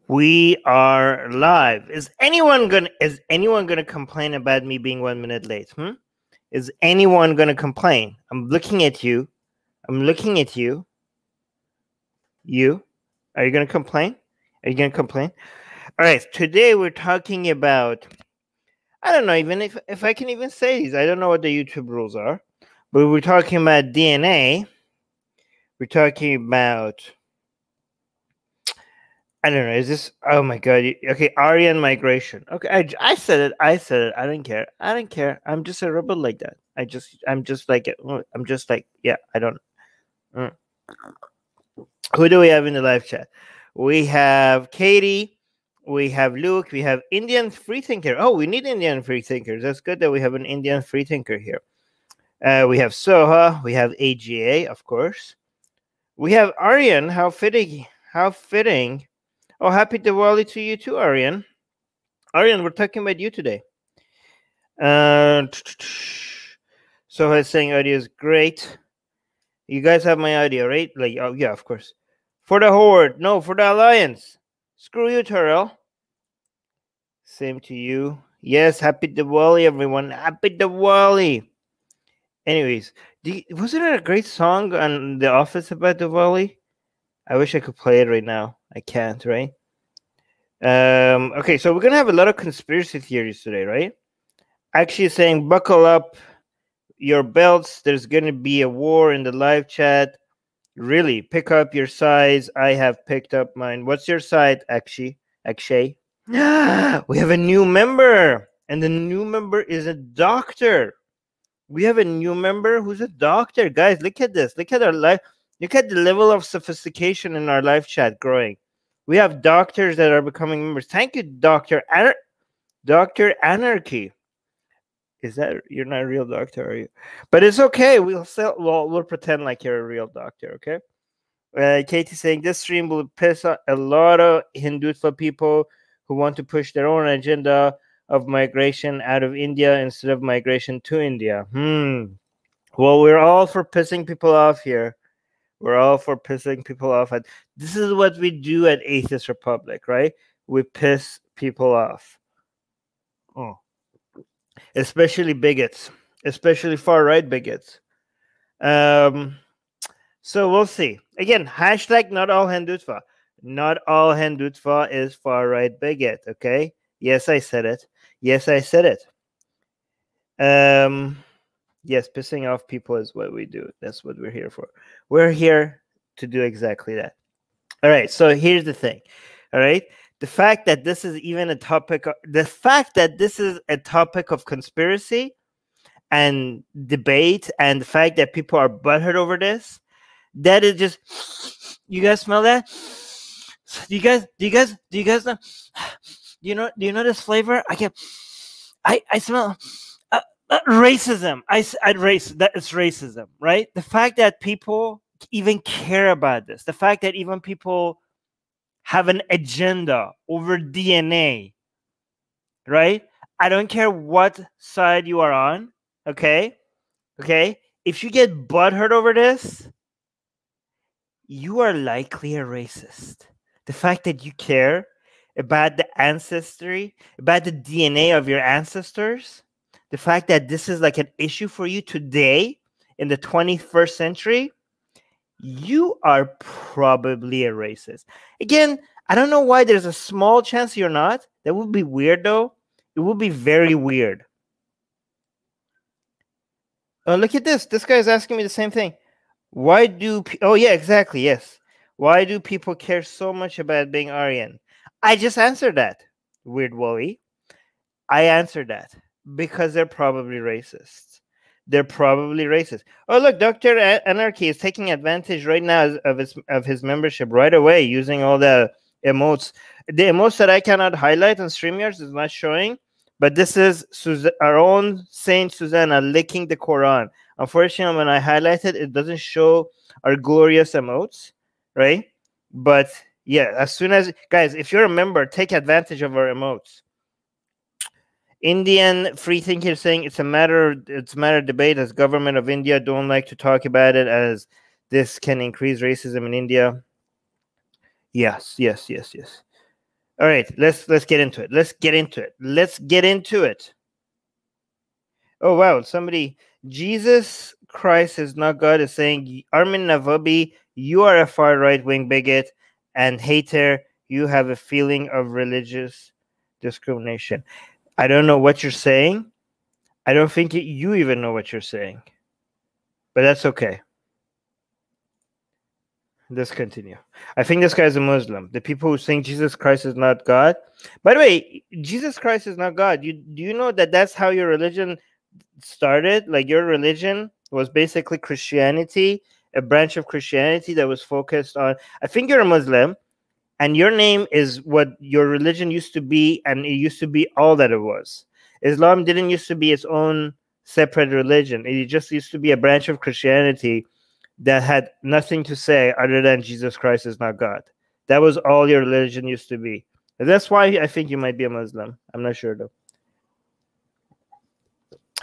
We are live. Is anyone gonna complain about me being 1 minute late? Is anyone gonna complain? I'm looking at you. I'm looking at you. You. Are you gonna complain? Are you gonna complain? All right. Today we're talking about. I don't know even if I can even say these. I don't know what the YouTube rules are, but we're talking about DNA. We're talking about. I don't know. Is this? Oh my god. Okay, Aryan migration. Okay, I said it. I said it. I don't care. I don't care. I'm just a rebel like that. I'm just like I'm just like yeah. I don't. Mm. Who do we have in the live chat? We have Katie. We have Luke. We have Indian free thinker. Oh, we need Indian free thinkers. That's good that we have an Indian free thinker here. We have Soha. We have AGA, of course. We have Aryan. How fitting. How fitting. Oh, happy Diwali to you too, Aryan. Aryan, we're talking about you today. So I was saying audio is great. You guys have my audio, right? Like, oh yeah, of course. For the Horde, no, for the Alliance. Screw you, Terrell. Same to you. Yes, happy Diwali, everyone. Happy Diwali. Anyways, wasn't it a great song on The Office about Diwali? I wish I could play it right now. I can't, right? Okay, so we're gonna have a lot of conspiracy theories today, right? Actually saying buckle up your belts. There's gonna be a war in the live chat. Really, pick up your size. I have picked up mine. What's your size, Akshay? Akshay? We have a new member, and the new member is a doctor. We have a new member who's a doctor. Guys, look at this. Look at our live. Look at the level of sophistication in our live chat growing. We have doctors that are becoming members. Thank you, Dr. Anarchy. Is that you're not a real doctor, are you? But it's okay. We'll pretend like you're a real doctor, okay? Katie saying this stream will piss a lot of Hindutva people who want to push their own agenda of migration out of India instead of migration to India. Well, we're all for pissing people off here. We're all for pissing people off. And this is what we do at Atheist Republic, right? We piss people off. Oh. Especially bigots, especially far right bigots. So we'll see. Again, hashtag not all Hindutva. Not all Hindutva is far right bigot. Okay. Yes, I said it. Yes, I said it. Yes, pissing off people is what we do. That's what we're here for. We're here to do exactly that. All right. So here's the thing. All right. The fact that this is even a topic, the fact that this is a topic of conspiracy and debate, and the fact that people are butthurt over this, that is just, you guys smell that? Do you guys know? Do you know this flavor? I smell racism. It's racism, right? The fact that people even care about this, the fact that even people have an agenda over DNA, right? I don't care what side you are on, okay? Okay? If you get butthurt over this, you are likely a racist. The fact that you care about the ancestry, about the DNA of your ancestors, the fact that this is like an issue for you today in the 21st century, you are probably a racist. Again, I don't know why there's a small chance you're not. That would be weird, though. It would be very weird. Oh, look at this. This guy is asking me the same thing. Why do... Oh, yeah, exactly, yes. Why do people care so much about being Aryan? I just answered that, Weird Wally. I answered that. Because they're probably racist. They're probably racist. Oh, look, Dr. Anarchy is taking advantage right now of his membership right away, using all the emotes. The emotes that I cannot highlight on StreamYard is not showing, but this is our own Saint Susanna licking the Quran. Unfortunately, when I highlight it, it doesn't show our glorious emotes, right? But yeah, as soon as, guys, if you're a member, take advantage of our emotes. Indian free thinker saying it's a matter of debate, as government of India don't like to talk about it, as this can increase racism in India. Yes. All right, let's get into it. Let's get into it. Oh wow, somebody, Jesus Christ is not God, is saying, Armin Navabi, you are a far right wing bigot and hater. You have a feeling of religious discrimination. I don't know what you're saying. I don't think you even know what you're saying. But that's okay. Let's continue. I think this guy's a Muslim. The people who think Jesus Christ is not God. By the way, Jesus Christ is not God. Do you know that that's how your religion started? Like, your religion was basically Christianity, a branch of Christianity that was focused on, I think you're a Muslim, and your name is what your religion used to be, and it used to be all that it was. Islam didn't used to be its own separate religion. It just used to be a branch of Christianity that had nothing to say other than Jesus Christ is not God. That was all your religion used to be. And that's why I think you might be a Muslim. I'm not sure though.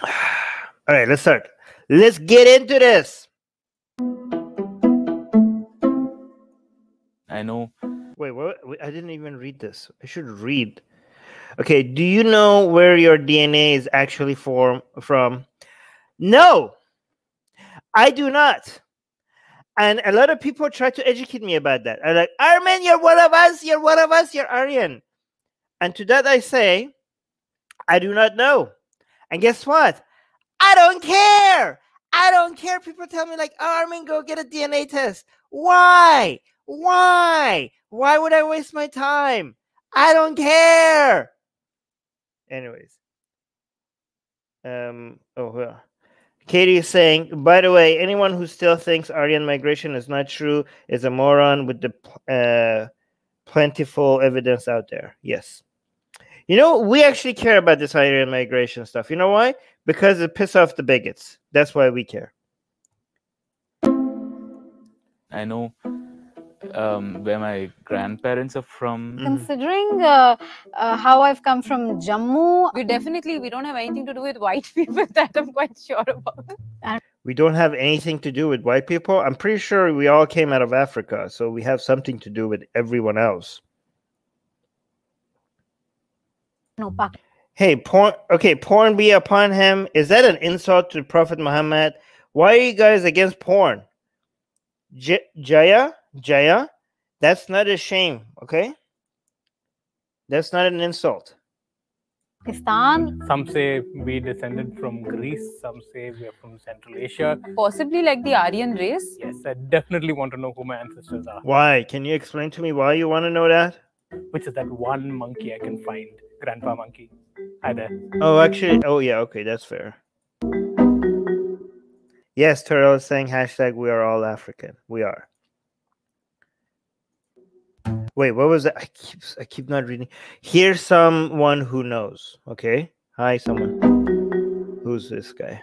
All right, let's start. Let's get into this. I know. Wait, what? I didn't even read this. I should read. Okay, do you know where your DNA is actually from? No, I do not. And a lot of people try to educate me about that. I'm like, Armin, you're one of us. You're one of us. You're Aryan. And to that I say, I do not know. And guess what? I don't care. I don't care. People tell me like, oh, Armin, go get a DNA test. Why? Why would I waste my time? I don't care. Anyways. Oh, well. Katie is saying, by the way, anyone who still thinks Aryan migration is not true is a moron with the plentiful evidence out there. Yes. You know, we actually care about this Aryan migration stuff. You know why? Because it pisses off the bigots. That's why we care. I know where my grandparents are from. Considering how I've come from Jammu, we don't have anything to do with white people. That I'm quite sure about. We don't have anything to do with white people. I'm pretty sure we all came out of Africa, so we have something to do with everyone else. no, Hey, porn. Okay, porn be upon him. Is that an insult to Prophet Muhammad? Why are you guys against porn? Jaya, that's not a shame. Okay, that's not an insult. Pakistan. Some say we descended from Greece. Some say we are from Central Asia. Possibly like the Aryan race. Yes, I definitely want to know who my ancestors are. Why? Can you explain to me why you want to know that? Which is that one monkey I can find? Grandpa monkey. Hi there. Oh, actually, oh yeah, okay, that's fair. Yes, Terrell is saying hashtag we are all African. We are. Wait, what was that? I keep not reading. Here's someone who knows. Okay. Hi, someone. Who's this guy?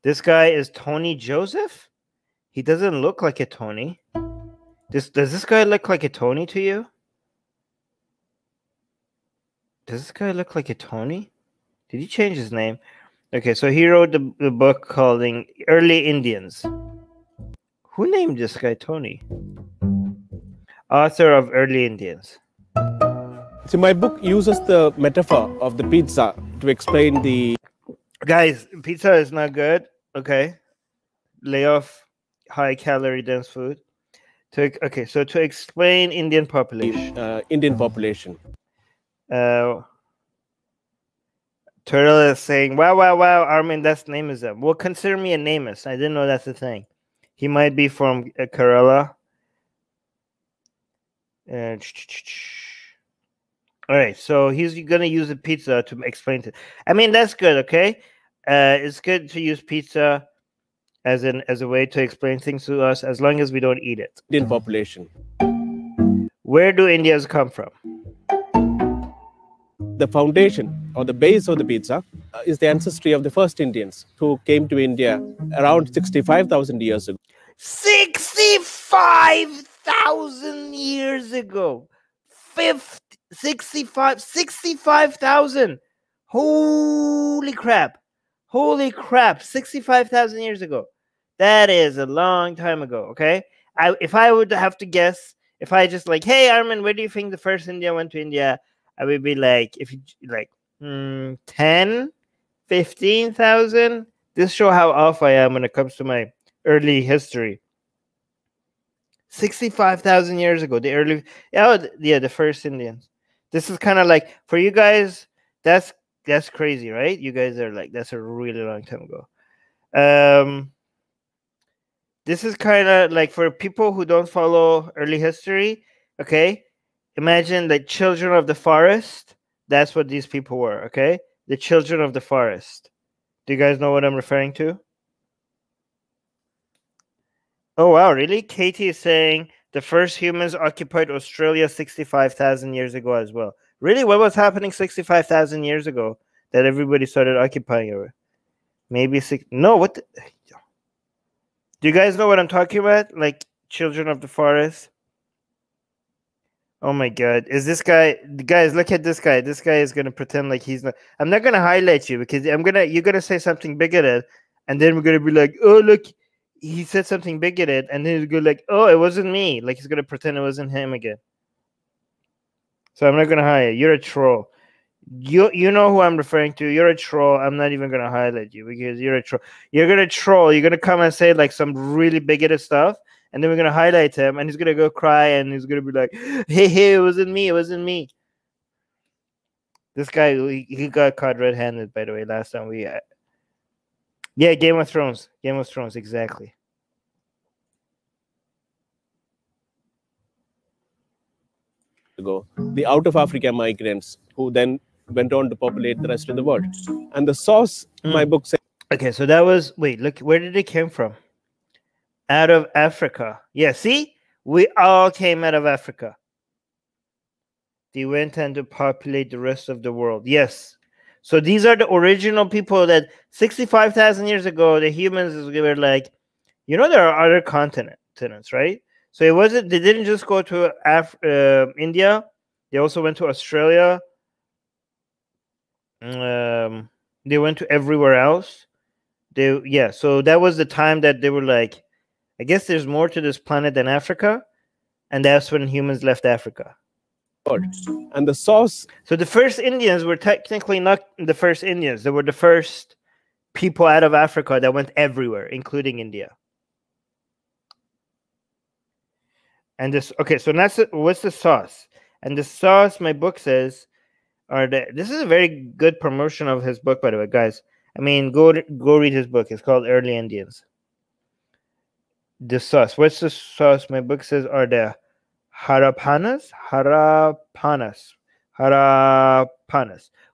This guy is Tony Joseph? He doesn't look like a Tony. Does this guy look like a Tony to you? Does this guy look like a Tony? Did he change his name? Okay, so he wrote the book called Early Indians. Who named this guy Tony? Author of Early Indians. So my book uses the metaphor of the pizza to explain the... Guys, pizza is not good. Okay. Lay off high-calorie dense food. So to explain Indian population. Indian population. Turtle is saying, wow, Armin, that's Namism. Well, consider me a Namus. I didn't know that's a thing. He might be from Kerala. All right, so he's going to use a pizza to explain to... I mean, that's good, okay? It's good to use pizza as a way to explain things to us, as long as we don't eat it. Indian population. Where do Indians come from? The foundation or the base of the pizza is the ancestry of the first Indians who came to India around 65,000 years ago. 65,000 years ago. 65,000. Holy crap. 65,000 years ago. That is a long time ago, okay? If I would have to guess, if I just like, hey Armin, where do you think the first Indian went to India? I would be like, if you like 10, 15,000. This show how off I am when it comes to my early history. 65,000 years ago, the first Indians. This is kind of like, for you guys, that's crazy, right? You guys are like, that's a really long time ago. This is kind of like, for people who don't follow early history, okay? Imagine the children of the forest. That's what these people were, okay? The children of the forest. Do you guys know what I'm referring to? Oh, wow, really? Katie is saying the first humans occupied Australia 65,000 years ago as well. Really? What was happening 65,000 years ago that everybody started occupying it? Maybe no, what? Do you guys know what I'm talking about? Like, children of the forest? Oh my God. Is this guy, guys, look at this guy. This guy is going to pretend like he's not. I'm not going to highlight you because you're going to say something bigoted. And then we're going to be like, oh, look, he said something bigoted. And then he's going to like, oh, it wasn't me. Like, he's going to pretend it wasn't him again. So I'm not going to highlight you. You're a troll. You know who I'm referring to. You're a troll. I'm not even going to highlight you because you're a troll. You're going to troll. You're going to come and say like some really bigoted stuff. And then we're going to highlight him, and he's going to go cry, and he's going to be like, hey, it wasn't me. It wasn't me. This guy, he got caught red-handed, by the way, last time we... yeah, Game of Thrones. Game of Thrones, exactly. Ago, the out of Africa migrants who then went on to populate the rest of the world. And the source, my book says... Okay, so that was... Wait, look, where did it come from? Out of Africa. Yeah, see? We all came out of Africa. They went on to populate the rest of the world. Yes. So these are the original people that 65,000 years ago, the humans were like, you know, there are other continents, right? So it wasn't, they didn't just go to India. They also went to Australia. They went to everywhere else. So that was the time that they were like, I guess there's more to this planet than Africa, and that's when humans left Africa. And the source... So the first Indians were technically not the first Indians. They were the first people out of Africa that went everywhere, including India. And this... Okay, so that's what's the sauce? And the sauce, my book says, this is a very good promotion of his book, by the way, guys. I mean, go read his book. It's called Early Indians. The sauce. What's the sauce? My book says are the Harappanas.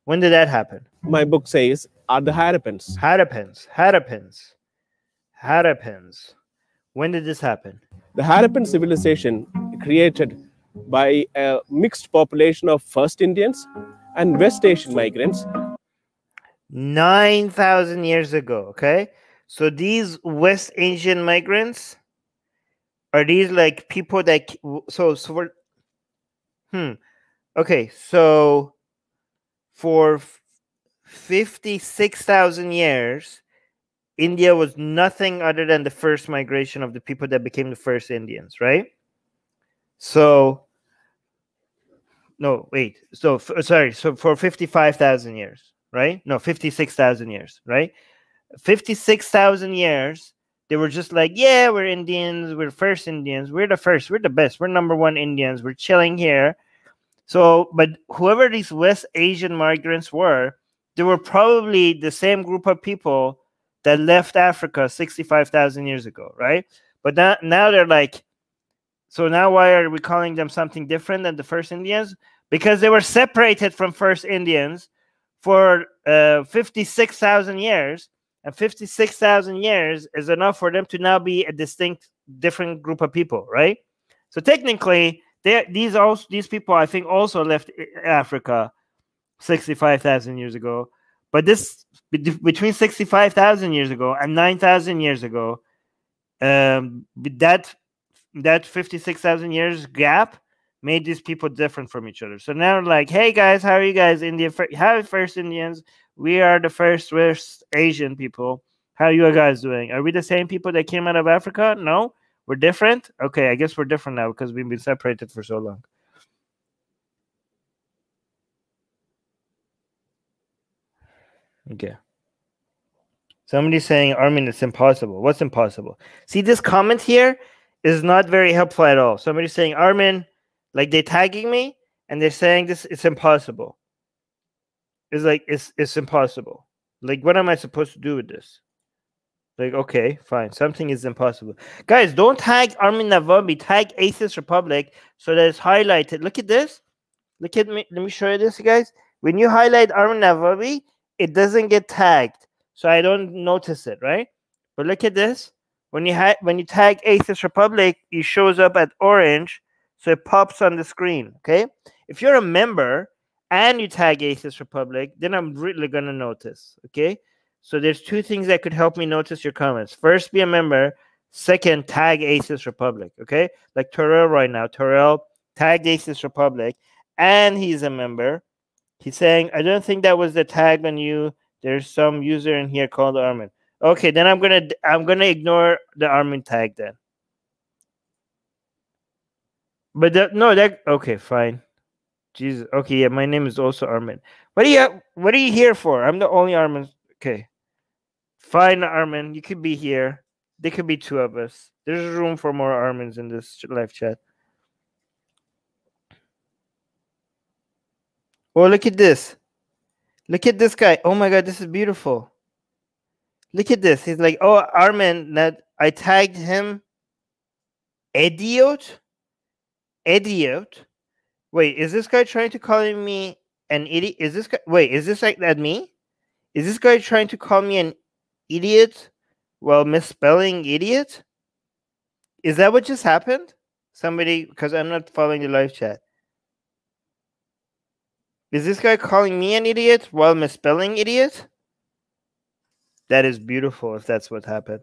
When did that happen? My book says are the Harappans. Harappans. When did this happen? The Harappan civilization created by a mixed population of first Indians and West Asian migrants. 9,000 years ago, okay? So these West Asian migrants, are these like people that okay, so for 56,000 years, India was nothing other than the first migration of the people that became the first Indians, right? So no, wait. So so for 55,000 years, right? No, 56,000 years, right? 56,000 years, they were just like, yeah, we're Indians, we're first Indians, we're the first, we're the best, we're number one Indians, we're chilling here. So, but whoever these West Asian migrants were, they were probably the same group of people that left Africa 65,000 years ago, right? But now they're like, so now why are we calling them something different than the first Indians? Because they were separated from first Indians for 56,000 years. And 56,000 years is enough for them to now be a distinct, different group of people, right? So technically, these people, I think, also left Africa 65,000 years ago. But this, between 65,000 years ago and 9,000 years ago, that 56,000 years gap made these people different from each other. So now, like, hey guys, how are you guys? How first Indians? We are the first West Asian people. How are you guys doing? Are we the same people that came out of Africa? No, We're different? Okay, I guess we're different now because we've been separated for so long. Okay. Somebody's saying, Armin, it's impossible. What's impossible? See, this comment here is not very helpful at all. Somebody's saying, Armin, like they're tagging me and they're saying this, it's impossible. It's like, it's impossible. Like, what am I supposed to do with this? Like, okay, fine. Something is impossible. Guys, don't tag Armin Navabi. Tag Atheist Republic so that it's highlighted. Look at this. Look at me. Let me show you this, guys. When you highlight Armin Navabi, it doesn't get tagged. So I don't notice it, right? But look at this. When you tag Atheist Republic, it shows up at orange. So it pops on the screen, okay? If you're a member and you tag Atheist Republic, then I'm really going to notice, okay? So there's two things that could help me notice your comments. First, be a member. Second, tag Atheist Republic, okay? Like Terrell right now. Terrell tagged Atheist Republic, and he's a member. He's saying, I don't think that was the tag on you. There's some user in here called Armin. Okay, then I'm gonna ignore the Armin tag then. But okay, fine. Jesus. Okay, yeah, my name is also Armin. What are you here for? I'm the only Armin. Okay. Fine, Armin. You could be here. There could be two of us. There's room for more Armins in this live chat. Oh, look at this. Look at this guy. Oh my god, this is beautiful. Look at this. He's like, oh, Armin, that I tagged him. Idiot? Idiot? Wait, is this guy trying to call me an idiot? Is this guy? Wait, is this like that me? Is this guy trying to call me an idiot while misspelling idiot? Is that what just happened? Somebody, because I'm not following the live chat. Is this guy calling me an idiot while misspelling idiot? That is beautiful if that's what happened.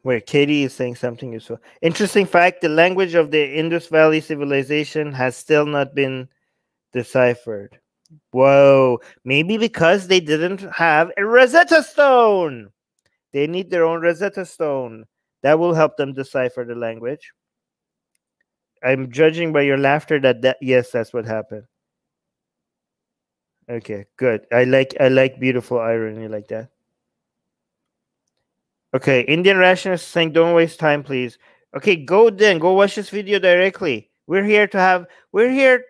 Where Katie is saying something useful. Interesting fact, the language of the Indus Valley civilization has still not been deciphered. Whoa. Maybe because they didn't have a Rosetta Stone. They need their own Rosetta Stone. That will help them decipher the language. I'm judging by your laughter that yes, that's what happened. Okay, good. I like beautiful irony like that. Okay, Indian rationalist saying don't waste time, please. Okay, go watch this video directly. We're here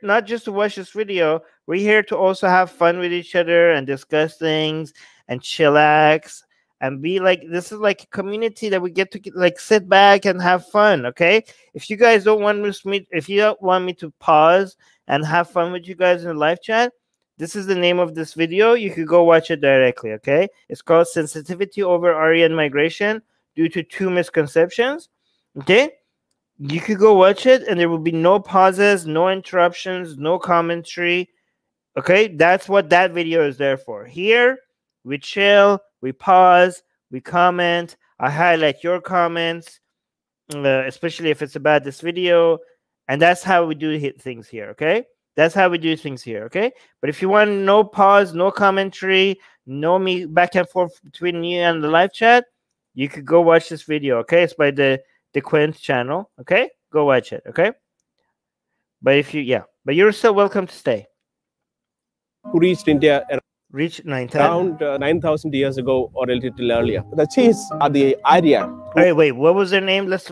not just to watch this video, we're here to also have fun with each other and discuss things and chillax and be like, this is like a community that we get to like sit back and have fun. Okay, if you guys don't want me, if you don't want me to pause and have fun with you guys in the live chat, this is the name of this video. You could go watch it directly, okay? It's called Sensitivity Over Aryan Migration Due to Two Misconceptions, okay? You could go watch it, and there will be no pauses, no interruptions, no commentary, okay? That's what that video is there for. Here, we chill, we pause, we comment. I highlight your comments, especially if it's about this video, and that's how we do things here, okay? That's how we do things here, okay? But if you want no pause, no commentary, no me back and forth between you and the live chat, you could go watch this video, okay? It's by the Quint channel, okay? Go watch it, okay? But if you, but you're still welcome to stay. Who reached India Reached 9,000. around 9,000 years ago or a little earlier. The Chis are the Arya. Wait, what was their name? Let's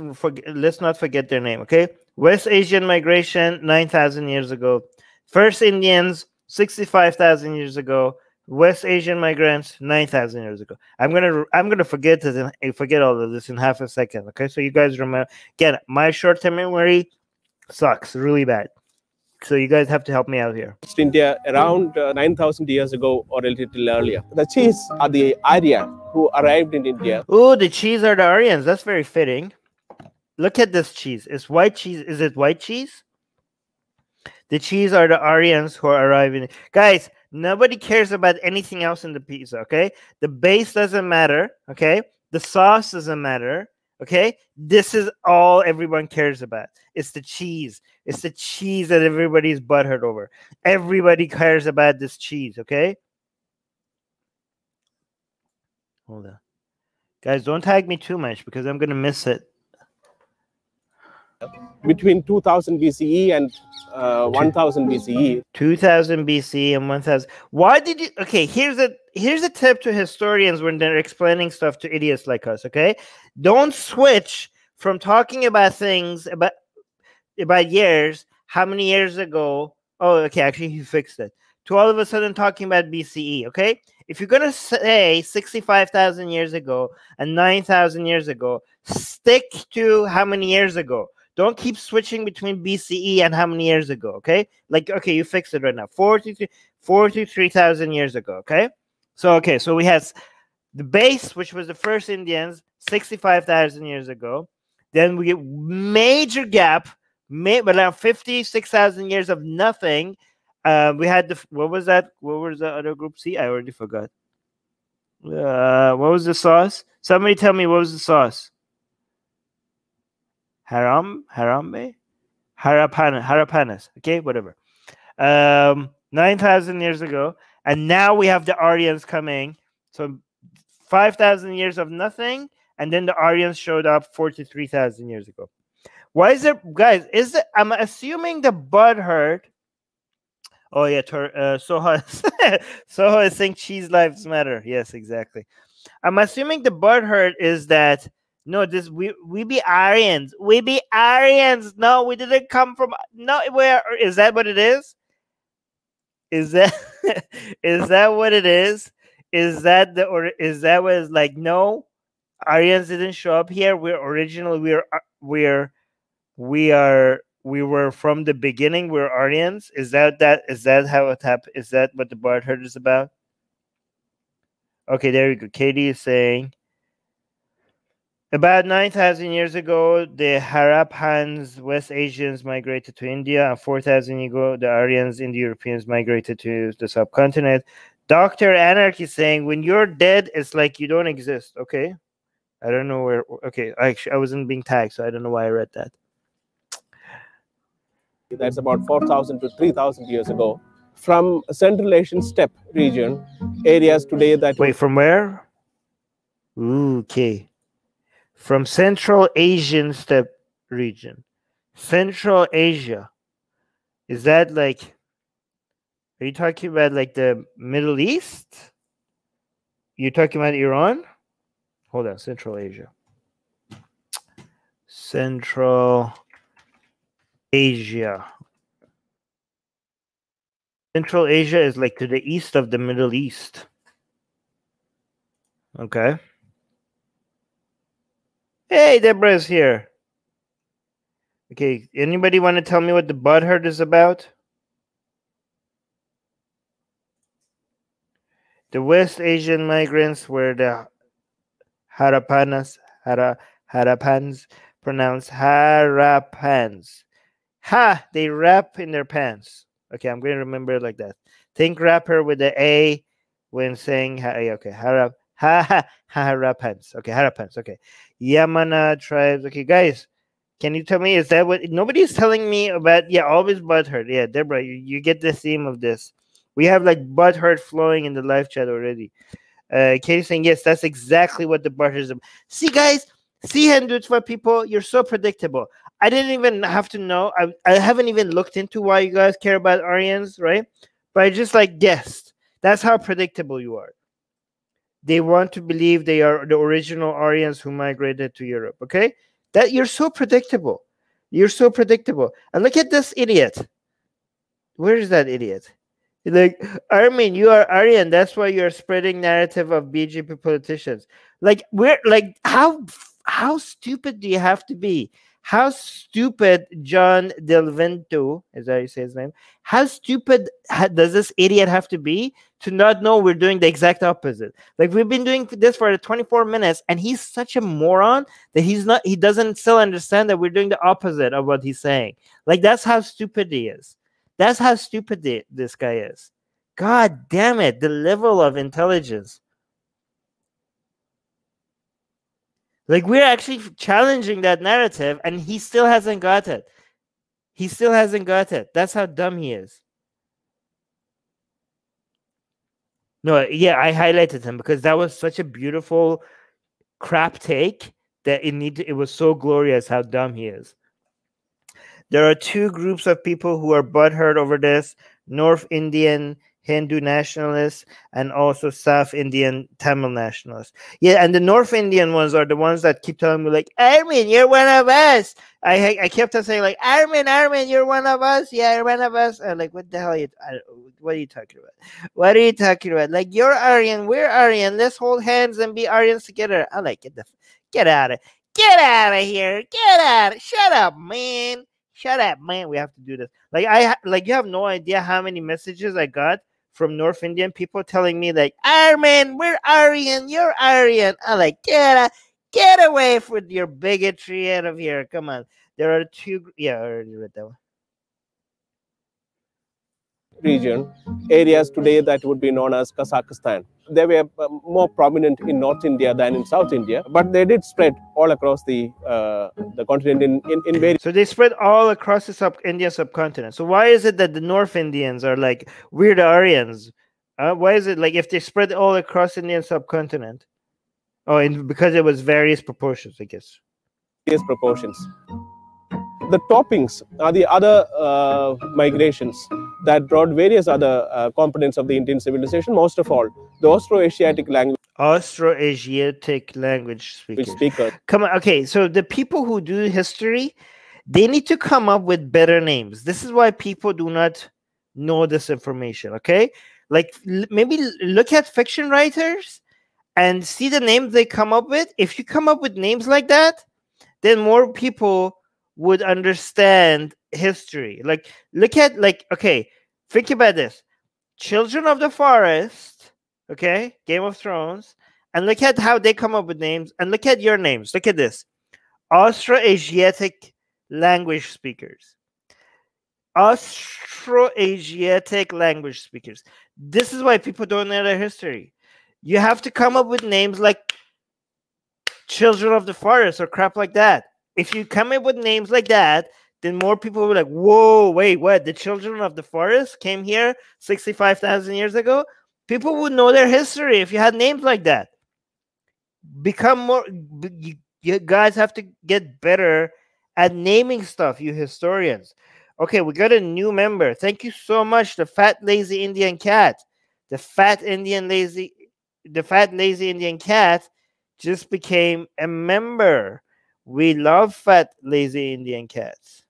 not forget their name, okay? West Asian migration, 9,000 years ago. First Indians, 65,000 years ago. West Asian migrants, 9,000 years ago. I'm gonna forget all of this in half a second. Okay, so you guys remember. Again, my short-term memory sucks really bad. So you guys have to help me out here. India around 9,000 years ago or a little earlier. The Chis are the Arya who arrived in India. Oh, the cheese are the Aryans. That's very fitting. Look at this cheese. It's white cheese. Is it white cheese? The cheese are the Aryans who are arriving. Guys, nobody cares about anything else in the pizza, okay? The base doesn't matter, okay? The sauce doesn't matter, okay? This is all everyone cares about. It's the cheese. It's the cheese that everybody's butthurt over. Everybody cares about this cheese, okay? Hold on. Guys, don't tag me too much because I'm going to miss it. Between 2000 BCE and 1000 BCE. 2000 BC and 1000. Why did you? Okay, here's a tip to historians when they're explaining stuff to idiots like us. Okay, don't switch from talking about things about years. How many years ago? Oh, okay. Actually, he fixed it. To all of a sudden talking about BCE. Okay, if you're gonna say 65,000 years ago and 9,000 years ago, stick to how many years ago. Don't keep switching between BCE and how many years ago, okay? Like, okay, you fixed it right now. 43,000 years ago, okay? So we had the base, which was the first Indians, 65,000 years ago. Then we get major gap, around 56,000 years of nothing. We had what was that? What was the other group? See, I already forgot. What was the sauce? Somebody tell me what was the sauce? Harambe? Harapanas. Okay, whatever. 9,000 years ago. And now we have the Aryans coming. So 5,000 years of nothing. And then the Aryans showed up 43,000 years ago. Why is it, guys? I'm assuming the bud hurt. Oh, yeah. Soha is saying cheese lives matter. Yes, exactly. I'm assuming the bud hurt is that. No, we be Aryans. We be Aryans. No, we didn't come from where is that what it is? Is that is that what it is? Is that what it's like? No, Aryans didn't show up here. We were from the beginning. We're Aryans. Is that how it happened? Is that what the Bard Herd is about? Okay, there you go. Katie is saying. About 9,000 years ago, the Harappans, West Asians migrated to India, and 4,000 years ago, the Aryans, Indo-Europeans migrated to the subcontinent. Dr. Anarchy is saying, when you're dead, it's like you don't exist. Okay. I don't know where. Okay. Actually, I wasn't being tagged, so I don't know why I read that. That's about 4,000 to 3,000 years ago. From Central Asian steppe region, areas today that... Wait, from where? Ooh, okay. From Central Asian steppe region. Central Asia. Is that like, are you talking about like the Middle East? You're talking about Iran? Hold on, Central Asia. Central Asia. Central Asia is like to the east of the Middle East. Okay. Hey, Deborah's here. Okay, anybody want to tell me what the Bud Herd is about? The West Asian migrants were the Harappans, pronounced Harappans. Ha! They rap in their pants. Okay, I'm going to remember it like that. Think rapper with the A when saying okay, Harappans. Okay, Harappans. Okay, Yamana tribes. Okay, guys, can you tell me, is that what nobody's telling me about? Yeah, always butthurt. Yeah, Deborah, you get the theme of this. We have like butthurt flowing in the live chat already. Katie saying yes, that's exactly what the butthurt is about. See, guys, see, Hendutva people, you're so predictable. I didn't even have to know. I haven't even looked into why you guys care about Aryans, right? But I just like guessed. That's how predictable you are. They want to believe they are the original Aryans who migrated to Europe. Okay, that you're so predictable. You're so predictable. And look at this idiot. Where is that idiot? Like, Armin, you are Aryan. That's why you're spreading narrative of BJP politicians. Like, we're like, how stupid do you have to be? How stupid John Del Vento, is that how you say his name? How stupid does this idiot have to be to not know we're doing the exact opposite? Like, we've been doing this for 24 minutes, and he's such a moron that he doesn't still understand that we're doing the opposite of what he's saying. Like, that's how stupid he is. That's how stupid this guy is. God damn it, the level of intelligence. Like, we're actually challenging that narrative, and he still hasn't got it. He still hasn't got it. That's how dumb he is. No, yeah, I highlighted him because that was such a beautiful crap take that it was so glorious how dumb he is. There are two groups of people who are butthurt over this: North Indian Hindu nationalists and also South Indian Tamil nationalists. Yeah, and the North Indian ones are the ones that keep telling me like, Armin, you're one of us. I kept on saying like, Armin, you're one of us. Yeah, you're one of us. I'm like, what the hell what are you talking about? What are you talking about? Like, you're Aryan, we're Aryan. Let's hold hands and be Aryans together. I'm like, get out of here. Get out. Shut up, man. Shut up, man. We have to do this. Like you have no idea how many messages I got from North Indian people telling me like, Armin, we're Aryan, you're Aryan. I'm like, get away with your bigotry out of here. Come on. There are two. Yeah, I already read that one. Region, areas today that would be known as Kazakhstan. They were more prominent in North India than in South India, but they did spread all across the continent in various. So they spread all across the Indian subcontinent. So why is it that the North Indians are like weird Aryans? Why is it like if they spread all across the Indian subcontinent? Oh, and because it was various proportions, I guess. Various proportions. The toppings are the other migrations that brought various other components of the Indian civilization. Most of all, the Austroasiatic language. Austroasiatic language speakers. Come on, okay. So the people who do history, they need to come up with better names. This is why people do not know this information. Okay, like maybe look at fiction writers and see the names they come up with. If you come up with names like that, then more people would understand history. Like look at okay, think about this: Children of the Forest, okay, Game of Thrones, and look at how they come up with names, and look at your names. Look at this: Austroasiatic language speakers. Austroasiatic language speakers. This is why people don't know their history. You have to come up with names like Children of the Forest or crap like that. If you come up with names like that, then more people will be like, whoa, wait, what? The Children of the Forest came here 65,000 years ago? People would know their history if you had names like that. Become more, you guys have to get better at naming stuff, you historians. Okay, we got a new member. Thank you so much, the fat lazy Indian cat. The fat lazy Indian cat just became a member. We love fat lazy Indian cats.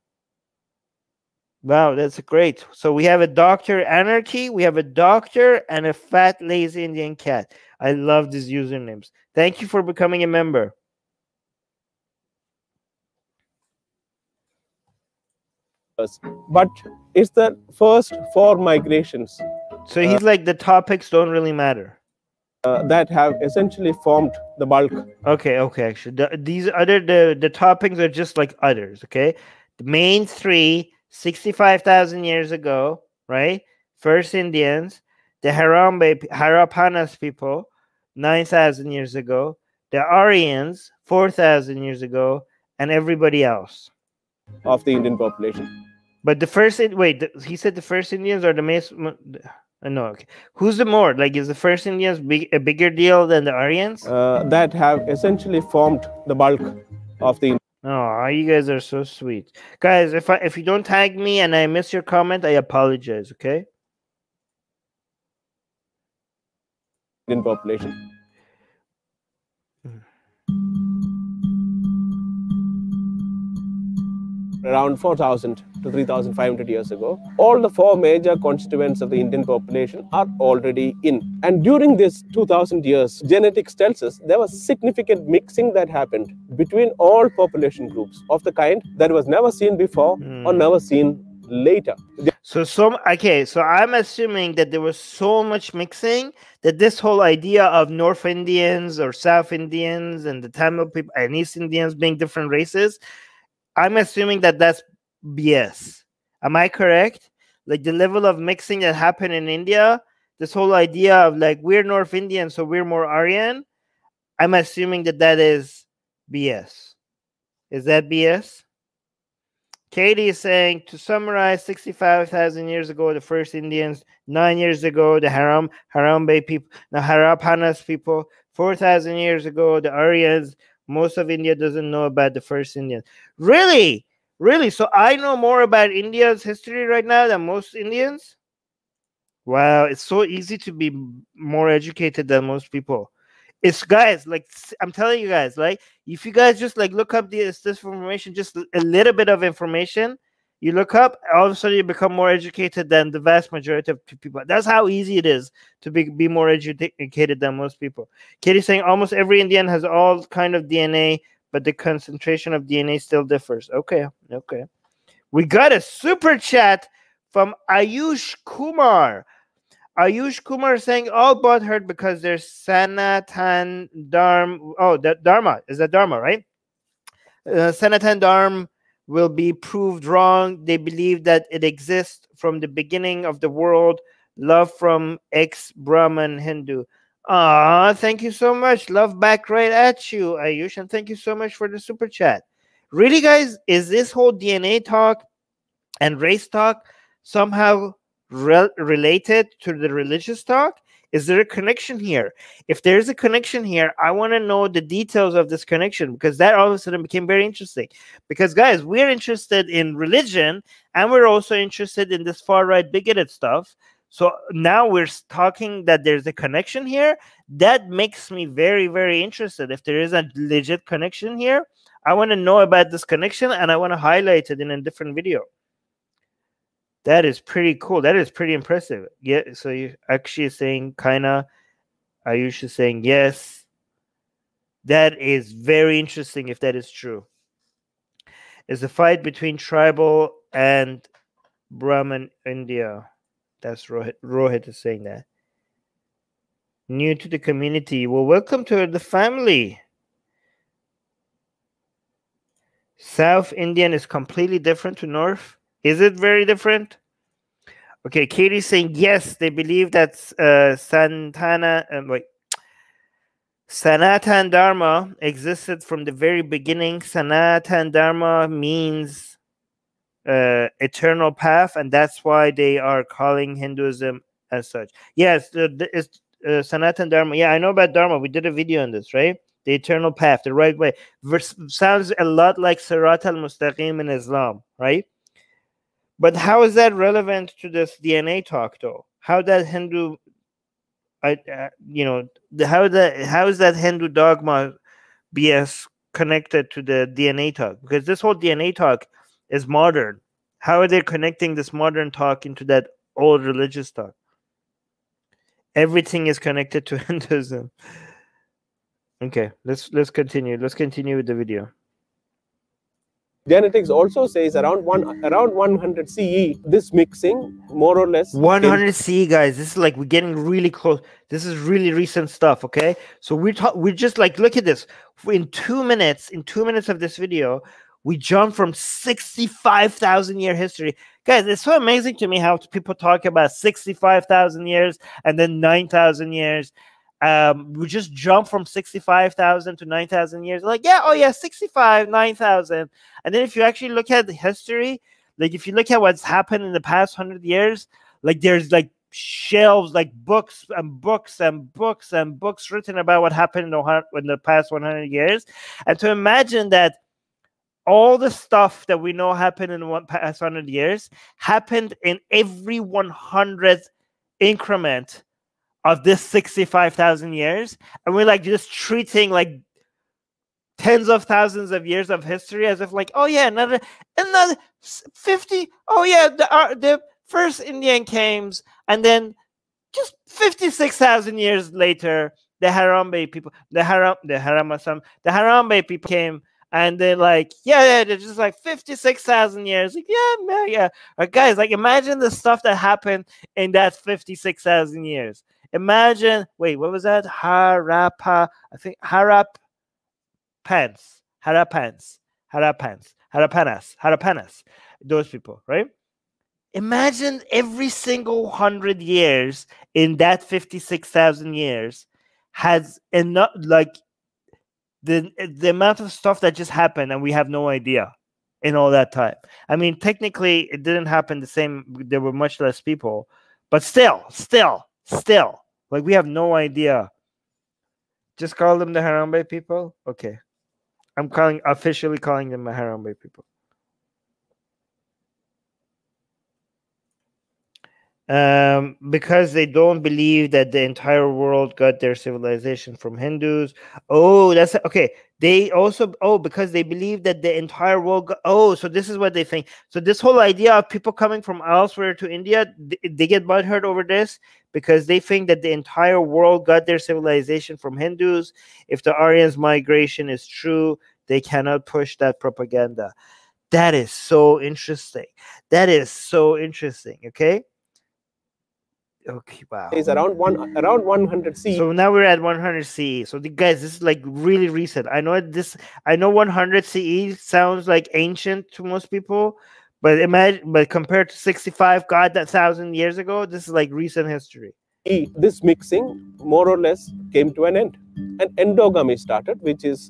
Wow, that's great. So we have a Dr. Anarchy, we have a doctor, and a fat lazy Indian cat. I love these usernames. Thank you for becoming a member. But it's the first 4 migrations. So he's like, the topics don't really matter. That have essentially formed the bulk. Okay. Actually, the toppings are just like others. Okay, the main 3, 65,000 years ago, right? First Indians, the Harappanas people, 9,000 years ago, the Aryans, 4,000 years ago, and everybody else of the Indian population. But the first he said the first Indians are the most. No, okay. Who's the more? Like, is the first Indians a bigger deal than the Aryans? That have essentially formed the bulk of the. Oh, you guys are so sweet, guys. If you don't tag me and I miss your comment, I apologize. Okay. Indian population. Around 4,000 to 3,500 years ago, all the 4 major constituents of the Indian population are already in. And during this 2,000 years, genetics tells us there was significant mixing that happened between all population groups of the kind that was never seen before or never seen later. So I'm assuming that there was so much mixing that this whole idea of North Indians or South Indians and the Tamil people and East Indians being different races, I'm assuming that that's BS. Am I correct? Like the level of mixing that happened in India, this whole idea of like we're North Indian, so we're more Aryan, I'm assuming that is BS. Is that BS? Katie is saying, to summarize, 65,000 years ago, the first Indians, 9 years ago, the Harambe people, the Harappanas people, 4,000 years ago, the Aryans. Most of India doesn't know about the first Indians. Really? Really? So I know more about India's history right now than most Indians? Wow, it's so easy to be more educated than most people. It's, guys, like, I'm telling you guys, like, if you guys just like look up this information, just a little bit of information, you look up, all of a sudden you become more educated than the vast majority of people. That's how easy it is to be more educated than most people. Katie's saying almost every Indian has all kind of DNA, but the concentration of DNA still differs. Okay. We got a super chat from Ayush Kumar. Ayush Kumar saying all but heard because there's Sanatan Dharma. Oh, that Dharma. Is that Dharma, right? Sanatan Dharma will be proved wrong. They believe that it exists from the beginning of the world. Love from ex-Brahman Hindu. Ah, thank you so much. Love back right at you, Ayush. And thank you so much for the super chat. Really, guys, is this whole DNA talk and race talk somehow related to the religious talk? Is there a connection here? If there's a connection here, I want to know the details of this connection, because that all of a sudden became very interesting. Because, guys, we're interested in religion, and we're also interested in this far-right bigoted stuff. So now we're talking that there's a connection here. That makes me very, very interested. If there is a legit connection here, I want to know about this connection, and I want to highlight it in a different video. That is pretty cool. That is pretty impressive. Yeah, so you actually saying kinda, Ayush is saying yes. That is very interesting if that is true. It's a fight between tribal and Brahmin India. That's Rohit is saying that. New to the community. Well, welcome to the family. South Indian is completely different to North. Is it very different? Okay, Katie's saying yes. They believe that Sanatan Dharma existed from the very beginning. Sanatan Dharma means eternal path, and that's why they are calling Hinduism as such. Yes, it's Sanatan Dharma. Yeah, I know about Dharma. We did a video on this, right? The eternal path, the right way. Sounds a lot like Sirat al-Mustaqim in Islam, right? But how is that relevant to this DNA talk, though? How that Hindu, how is that Hindu dogma BS connected to the DNA talk? Because this whole DNA talk is modern. How are they connecting this modern talk into that old religious talk? Everything is connected to Hinduism. Okay, let's continue. Let's continue with the video. Genetics also says around 100 CE, this mixing more or less 100 CE, guys. This is like we're getting really close. This is really recent stuff. Okay, so we're just like, look at this. In 2 minutes of this video, we jump from 65,000 year history. Guys, it's so amazing to me how people talk about 65,000 years and then 9,000 years. We just jump from 65,000 to 9,000 years. Like, yeah, oh yeah, 65, 9,000. And then if you actually look at the history, like if you look at what's happened in the past 100 years, like there's like shelves, like books and books and books and books written about what happened in the past 100 years. And to imagine that all the stuff that we know happened in the past 100 years happened in every 100th increment of this 65,000 years, and we're like just treating like tens of thousands of years of history as if like, oh yeah, another 50. Oh yeah, the first Indian came, and then just 56,000 years later, the Harambe people, the Harambe people came, and they're like, yeah, they're just like 56,000 years. Like, yeah. Guys, like imagine the stuff that happened in that 56,000 years. Imagine, wait, what was that? Harappanas. Those people, right? Imagine every single 100 years in that 56,000 years has enough, like the amount of stuff that just happened and we have no idea. in all that time. I mean, technically, it didn't happen the same. There were much less people, but still, like we have no idea. Just call them the Harambe people. Okay, I'm officially calling them the Harambe people. Because they don't believe that the entire world got their civilization from Hindus. Oh, that's okay. They also, because they believe that the entire world so this is what they think. So this whole idea of people coming from elsewhere to India, they get butthurt over this because they think that the entire world got their civilization from Hindus. If the Aryans migration is true, they cannot push that propaganda. That is so interesting. Okay. Okay, wow. Is around 100 CE. So now we're at 100 CE. So guys, this is like really recent. I know 100 CE sounds like ancient to most people, but compared to 65, God, that 1,000 years ago, this is like recent history. This mixing more or less came to an end, and endogamy started, which is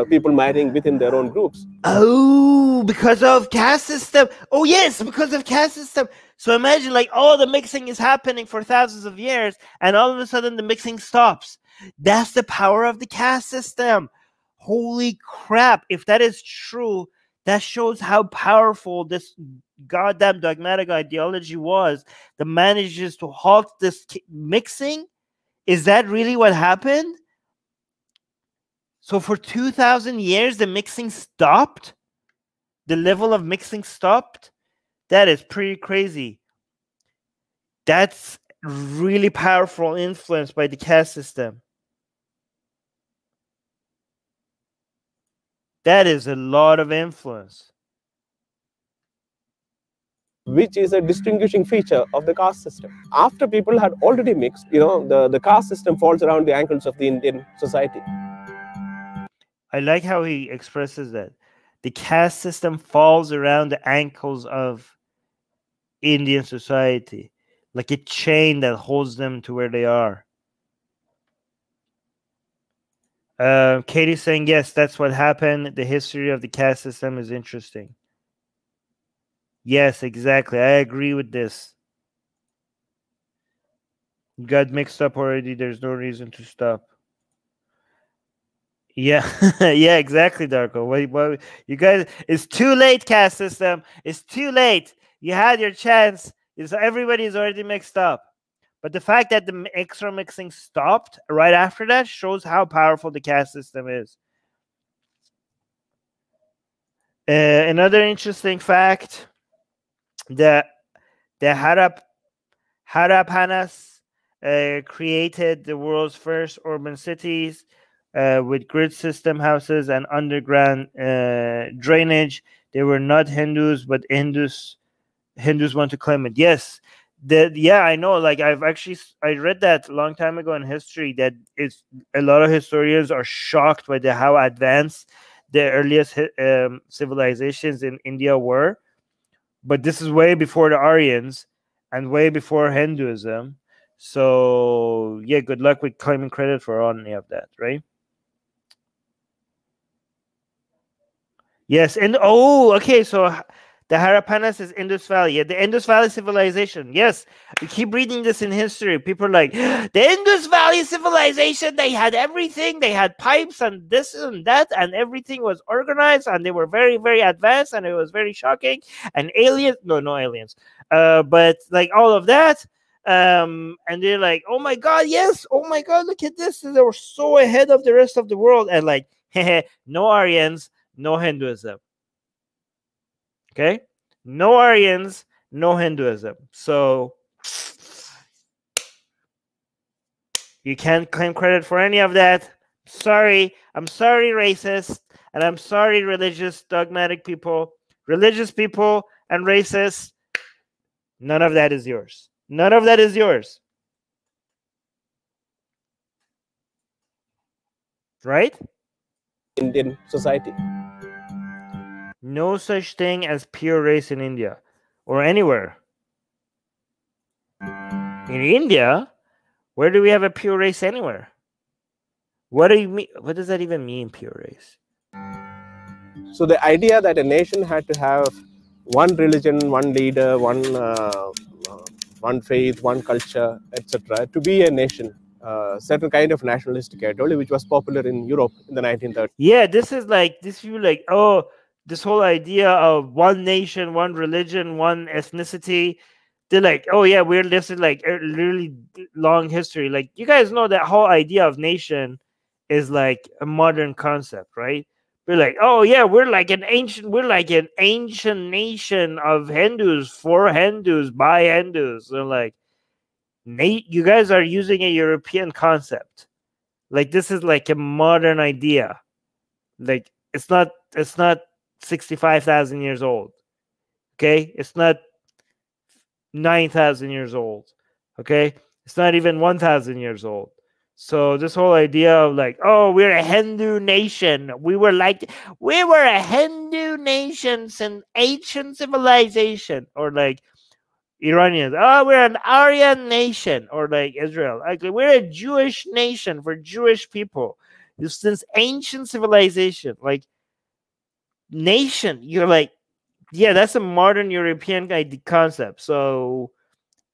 people marrying within their own groups. Oh, because of caste system. Oh yes, because of caste system. So imagine like all the mixing is happening for thousands of years, and all of a sudden the mixing stops. That's the power of the caste system. Holy crap! If that is true, that shows how powerful this goddamn dogmatic ideology was that manages to halt this mixing. Is that really what happened? So for 2,000 years, the mixing stopped? The level of mixing stopped? That is pretty crazy. That's really powerful influence by the caste system. That is a lot of influence. Which is a distinguishing feature of the caste system. After people had already mixed, the caste system falls around the ankles of the Indian society. I like how he expresses that. The caste system falls around the ankles of Indian society, like a chain that holds them to where they are. Katie's saying, yes, that's what happened. The history of the caste system is interesting. Yes, exactly. I agree with this. You got mixed up already. There's no reason to stop. Yeah, yeah, exactly, Darko. What, you guys, it's too late, caste system. It's too late. You had your chance. Everybody's already mixed up. But the fact that the extra mixing stopped right after that shows how powerful the caste system is. Another interesting fact, the Harappanas created the world's first urban cities with grid system houses and underground drainage. They were not Hindus, but Hindus want to claim it. Yes. I know. Like I read that a long time ago in history that it's a lot of historians are shocked by how advanced the earliest civilizations in India were, but this is way before the Aryans and way before Hinduism. So yeah, good luck with claiming credit for any of that, right? Yes, and okay, so the Harappanas is Indus Valley. Yeah, the Indus Valley civilization. Yes, we keep reading this in history. People are like, the Indus Valley civilization, they had everything. They had pipes and this and that, and everything was organized, and they were very, very advanced, and it was very shocking. And aliens, no aliens, but like all of that. And they're like, oh my God, yes, oh my God, look at this. They were so ahead of the rest of the world. And like, no Aryans, no Hinduism. Okay, no Aryans, no Hinduism. So you can't claim credit for any of that. Sorry, I'm sorry, racist, and I'm sorry, religious dogmatic people, religious people and racists. None of that is yours. None of that is yours. Right? Indian society. No such thing as pure race in India or anywhere. In India, where do we have a pure race anywhere? What do you mean? What does that even mean, pure race? So the idea that a nation had to have one religion, one leader, one faith, one culture, etc., to be a nation, certain kind of nationalistic ideology, which was popular in Europe in the 1930s. Yeah, this is like this. You like, oh, this whole idea of one nation, one religion, one ethnicity. They're like, oh yeah, this is like a really long history. Like, you guys know that whole idea of nation is like a modern concept, right? We're like, oh yeah, we're like an ancient nation of Hindus, for Hindus, by Hindus. And like, you guys are using a European concept. Like, this is like a modern idea. Like, it's not 65,000 years old. Okay, it's not 9,000 years old. Okay, it's not even 1,000 years old. So this whole idea of like, oh, we're a Hindu nation. We were a Hindu nation since ancient civilization, or like Iranians, oh, we're an Aryan nation, or like Israel, like we're a Jewish nation for Jewish people since ancient civilization. Like, nation, you're like, yeah, that's a modern European concept. So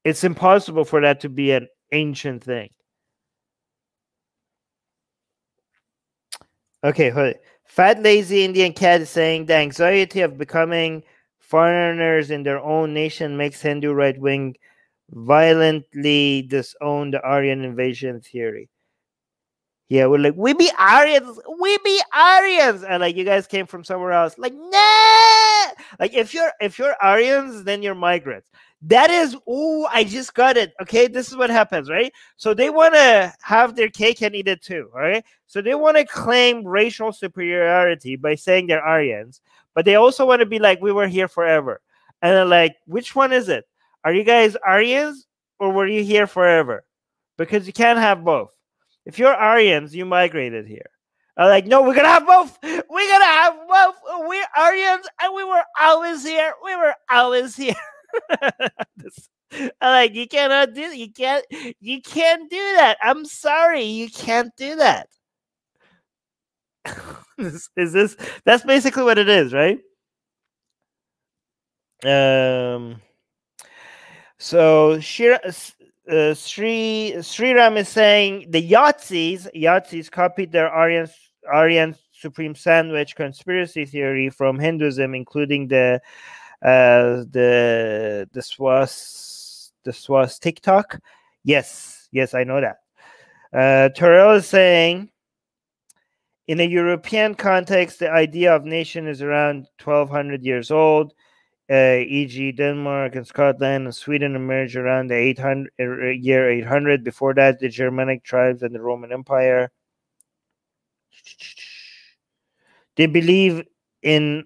it's impossible for that to be an ancient thing. Okay, Fat Lazy Indian Cat is saying the anxiety of becoming foreigners in their own nation makes Hindu right wing violently disown the Aryan invasion theory. Yeah, we're like, we be Aryans, and like, you guys came from somewhere else. Like, nah. Like, if you're Aryans, then you're migrants. That is, oh, I just got it. Okay, this is what happens, right? So they want to have their cake and eat it too, all right? So they want to claim racial superiority by saying they're Aryans, but they also want to be like, we were here forever. And they're like, which one is it? Are you guys Aryans, or were you here forever? Because you can't have both. If you're Aryans, you migrated here. I'm like, no, we're gonna have both. We're gonna have both. We're Aryans, and we were always here. We were always here. I'm like, you cannot do. You can't do that. I'm sorry, you can't do that. That's basically what it is, right? So Sriram is saying the Yahtzees copied their Aryan supreme sandwich conspiracy theory from Hinduism, including the TikTok. Yes, I know that. Terrell is saying, in a European context, the idea of nation is around 1,200 years old. E.g., Denmark and Scotland and Sweden emerged around the year 800. Before that, the Germanic tribes and the Roman Empire. They believe in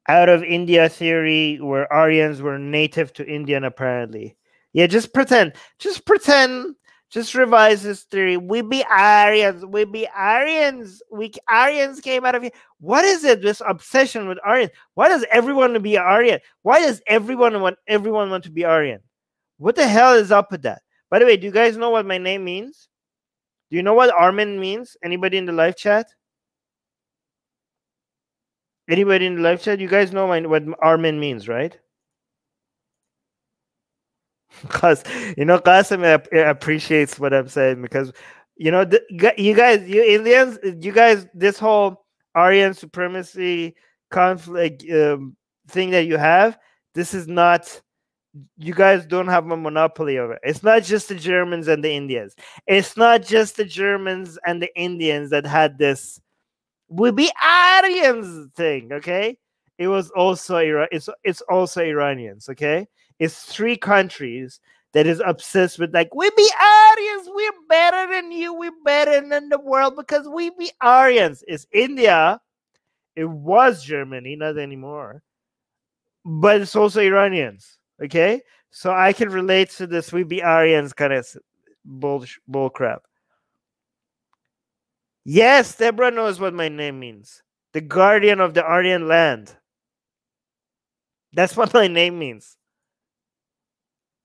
out of India theory, where Aryans were native to Indian, apparently. Yeah, just pretend. Just revise this theory. We be Aryans. Aryans came out of here. What is it, this obsession with Aryan? Why does everyone want to be Aryan? Why does everyone want to be Aryan? What the hell is up with that? By the way, do you guys know what my name means? Do you know what Armin means? Anybody in the live chat? Anybody in the live chat? You guys know what Armin means, right? Because Qasim appreciates what I'm saying, because you Indians, this whole Aryan supremacy conflict thing that you have, this is not, you guys don't have a monopoly of it. It's not just the Germans and the Indians. It's not just the Germans and the Indians that had this "we be Aryans" thing, okay? It was also it's also Iranians, okay? It's 3 countries that is obsessed with like, we be Aryans, we're better than you, we're better than the world because we be Aryans. It's India. It was Germany, not anymore. But it's also Iranians, okay? So I can relate to this "we be Aryans" kind of bull crap. Yes, Deborah knows what my name means. The guardian of the Aryan land. That's what my name means.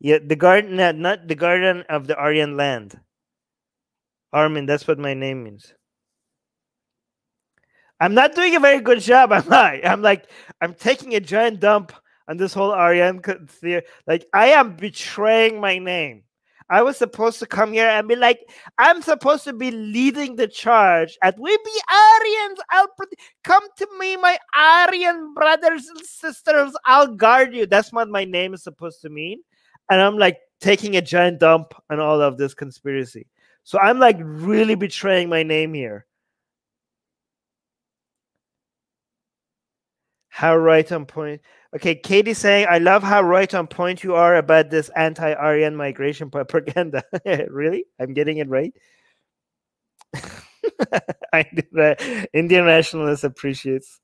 Yeah, the guardian, not the guardian of the Aryan land. Armin, that's what my name means. I'm not doing a very good job. I'm not. I'm taking a giant dump on this whole Aryan theory. Like, I am betraying my name. I was supposed to come here and be like, I'm supposed to be leading the charge. At we be Aryans. Come to me, my Aryan brothers and sisters. I'll guard you. That's what my name is supposed to mean. And I'm like taking a giant dump on all of this conspiracy. So I'm like really betraying my name here. How right on point. Okay, Katie saying, I love how right on point you are about this anti-Aryan migration propaganda. Really? I'm getting it right? Indian nationalist appreciates.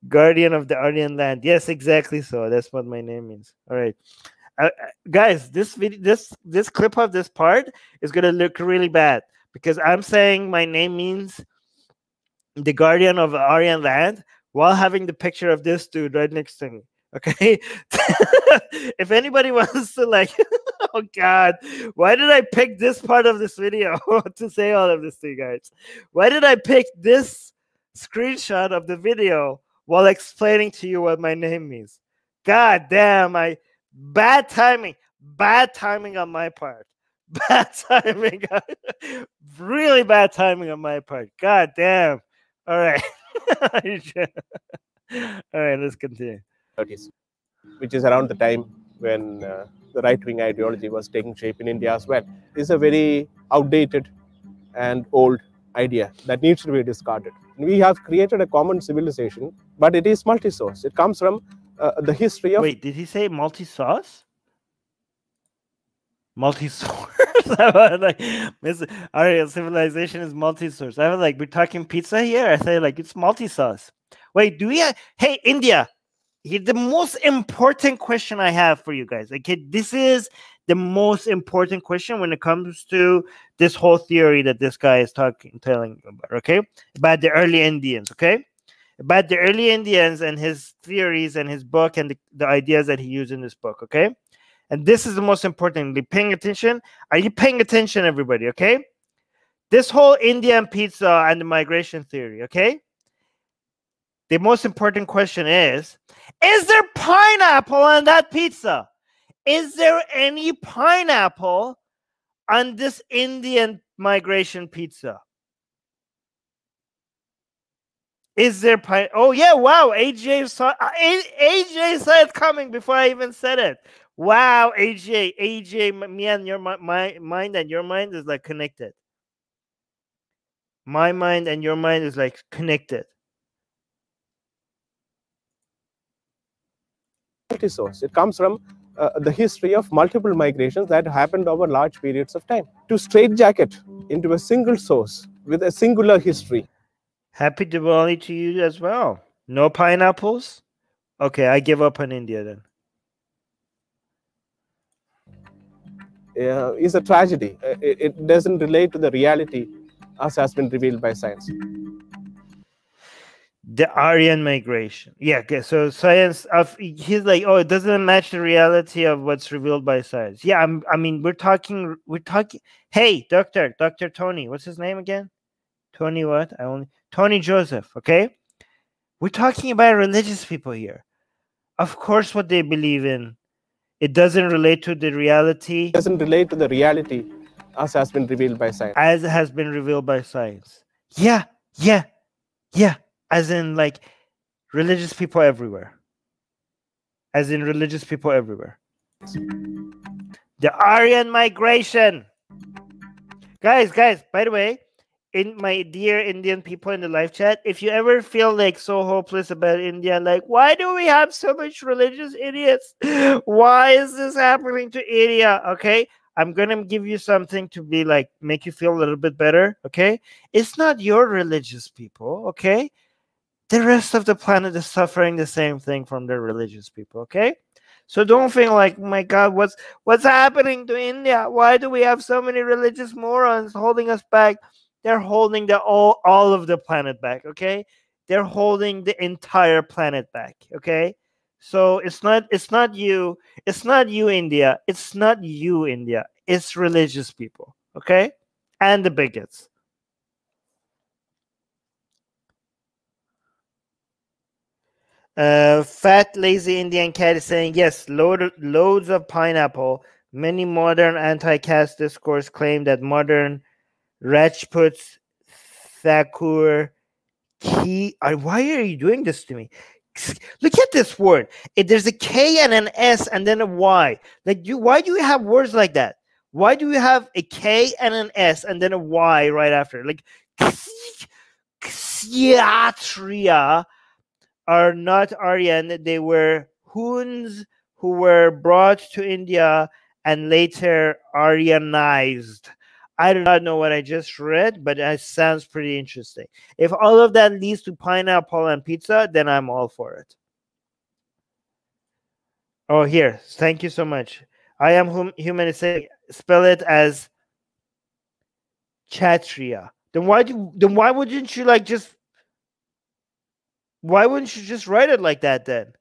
Guardian of the Aryan land. Yes, exactly so. That's what my name means. All right. Guys, this clip of this part is going to look really bad because I'm saying my name means the guardian of Aryan land while having the picture of this dude right next to me. Okay. If anybody wants to like, oh God, why did I pick this part of this video to say all of this to you guys? Why did I pick this screenshot of the video while explaining to you what my name means? God damn, bad timing on my part. Bad timing. Really bad timing on my part. God damn. All right. All right, let's continue. Which is around the time when the right-wing ideology was taking shape in India as well. It's a very outdated and old idea that needs to be discarded. We have created a common civilization, but it is multi-source. It comes from the history of... Wait, did he say multi-sauce? Multi-source? Like, our civilization is multi-source. I was like, we're talking pizza here? I say like, it's multi-sauce. Wait, do we have... Hey, India, the most important question I have for you guys. Okay, this is the most important question when it comes to this whole theory that this guy is telling about, okay? About the early Indians, okay? About the early Indians and his theories and his book and the ideas that he used in this book, okay? And this is the most important. Are you paying attention? Are you paying attention, everybody, okay? This whole Indian pizza and the migration theory, okay? The most important question is there pineapple on that pizza? Is there any pineapple on this Indian migration pizza? Is there Oh yeah, wow! AJ saw it coming before I even said it. Wow, AJ, me and your mind and your mind is like connected. My mind and your mind is like connected. Multi-source. It comes from the history of multiple migrations that happened over large periods of time. To straitjacket into a single source with a singular history. Happy Diwali to you as well. No pineapples? Okay, I give up on India then. Is a tragedy. It doesn't relate to the reality as has been revealed by science. The Aryan migration. Yeah, okay, so science he's like, oh, it doesn't match the reality of what's revealed by science. Yeah, I mean, we're talking. Hey, Dr. Tony, what's his name again? Tony what? Tony Joseph, okay? We're talking about religious people here. Of course, what they believe in, it doesn't relate to the reality. It doesn't relate to the reality as has been revealed by science. As has been revealed by science. Yeah. As in, like, religious people everywhere. As in religious people everywhere. The Aryan migration. Guys, by the way, in my dear Indian people in the live chat, if you ever feel like so hopeless about India, like, why do we have so much religious idiots? Why is this happening to India? Okay, I'm gonna give you something to be like, make you feel a little bit better. Okay, it's not your religious people. Okay, the rest of the planet is suffering the same thing from their religious people. Okay, so don't think like, oh my God, what's happening to India? Why do we have so many religious morons holding us back? They're holding all of the planet back, okay? They're holding the entire planet back, okay? So it's not you, India. It's not you, India. It's religious people, okay? And the bigots. Fat lazy Indian cat is saying yes. Loads of pineapple. Many modern anti-caste discourse claim that modern Rajputs, Thakur, why are you doing this to me? Look at this word. There's a K and an S and then a Y. Like, why do you have words like that? Why do you have a K and an S and then a Y right after? Like, Kshatriya are not Aryan. They were Huns who were brought to India and later Aryanized. I do not know what I just read, but it sounds pretty interesting. If all of that leads to pineapple and pizza, then I'm all for it. Oh, here. Thank you so much. I am human is saying spell it as Kshatriya. Then why wouldn't you like just why wouldn't you just write it like that then?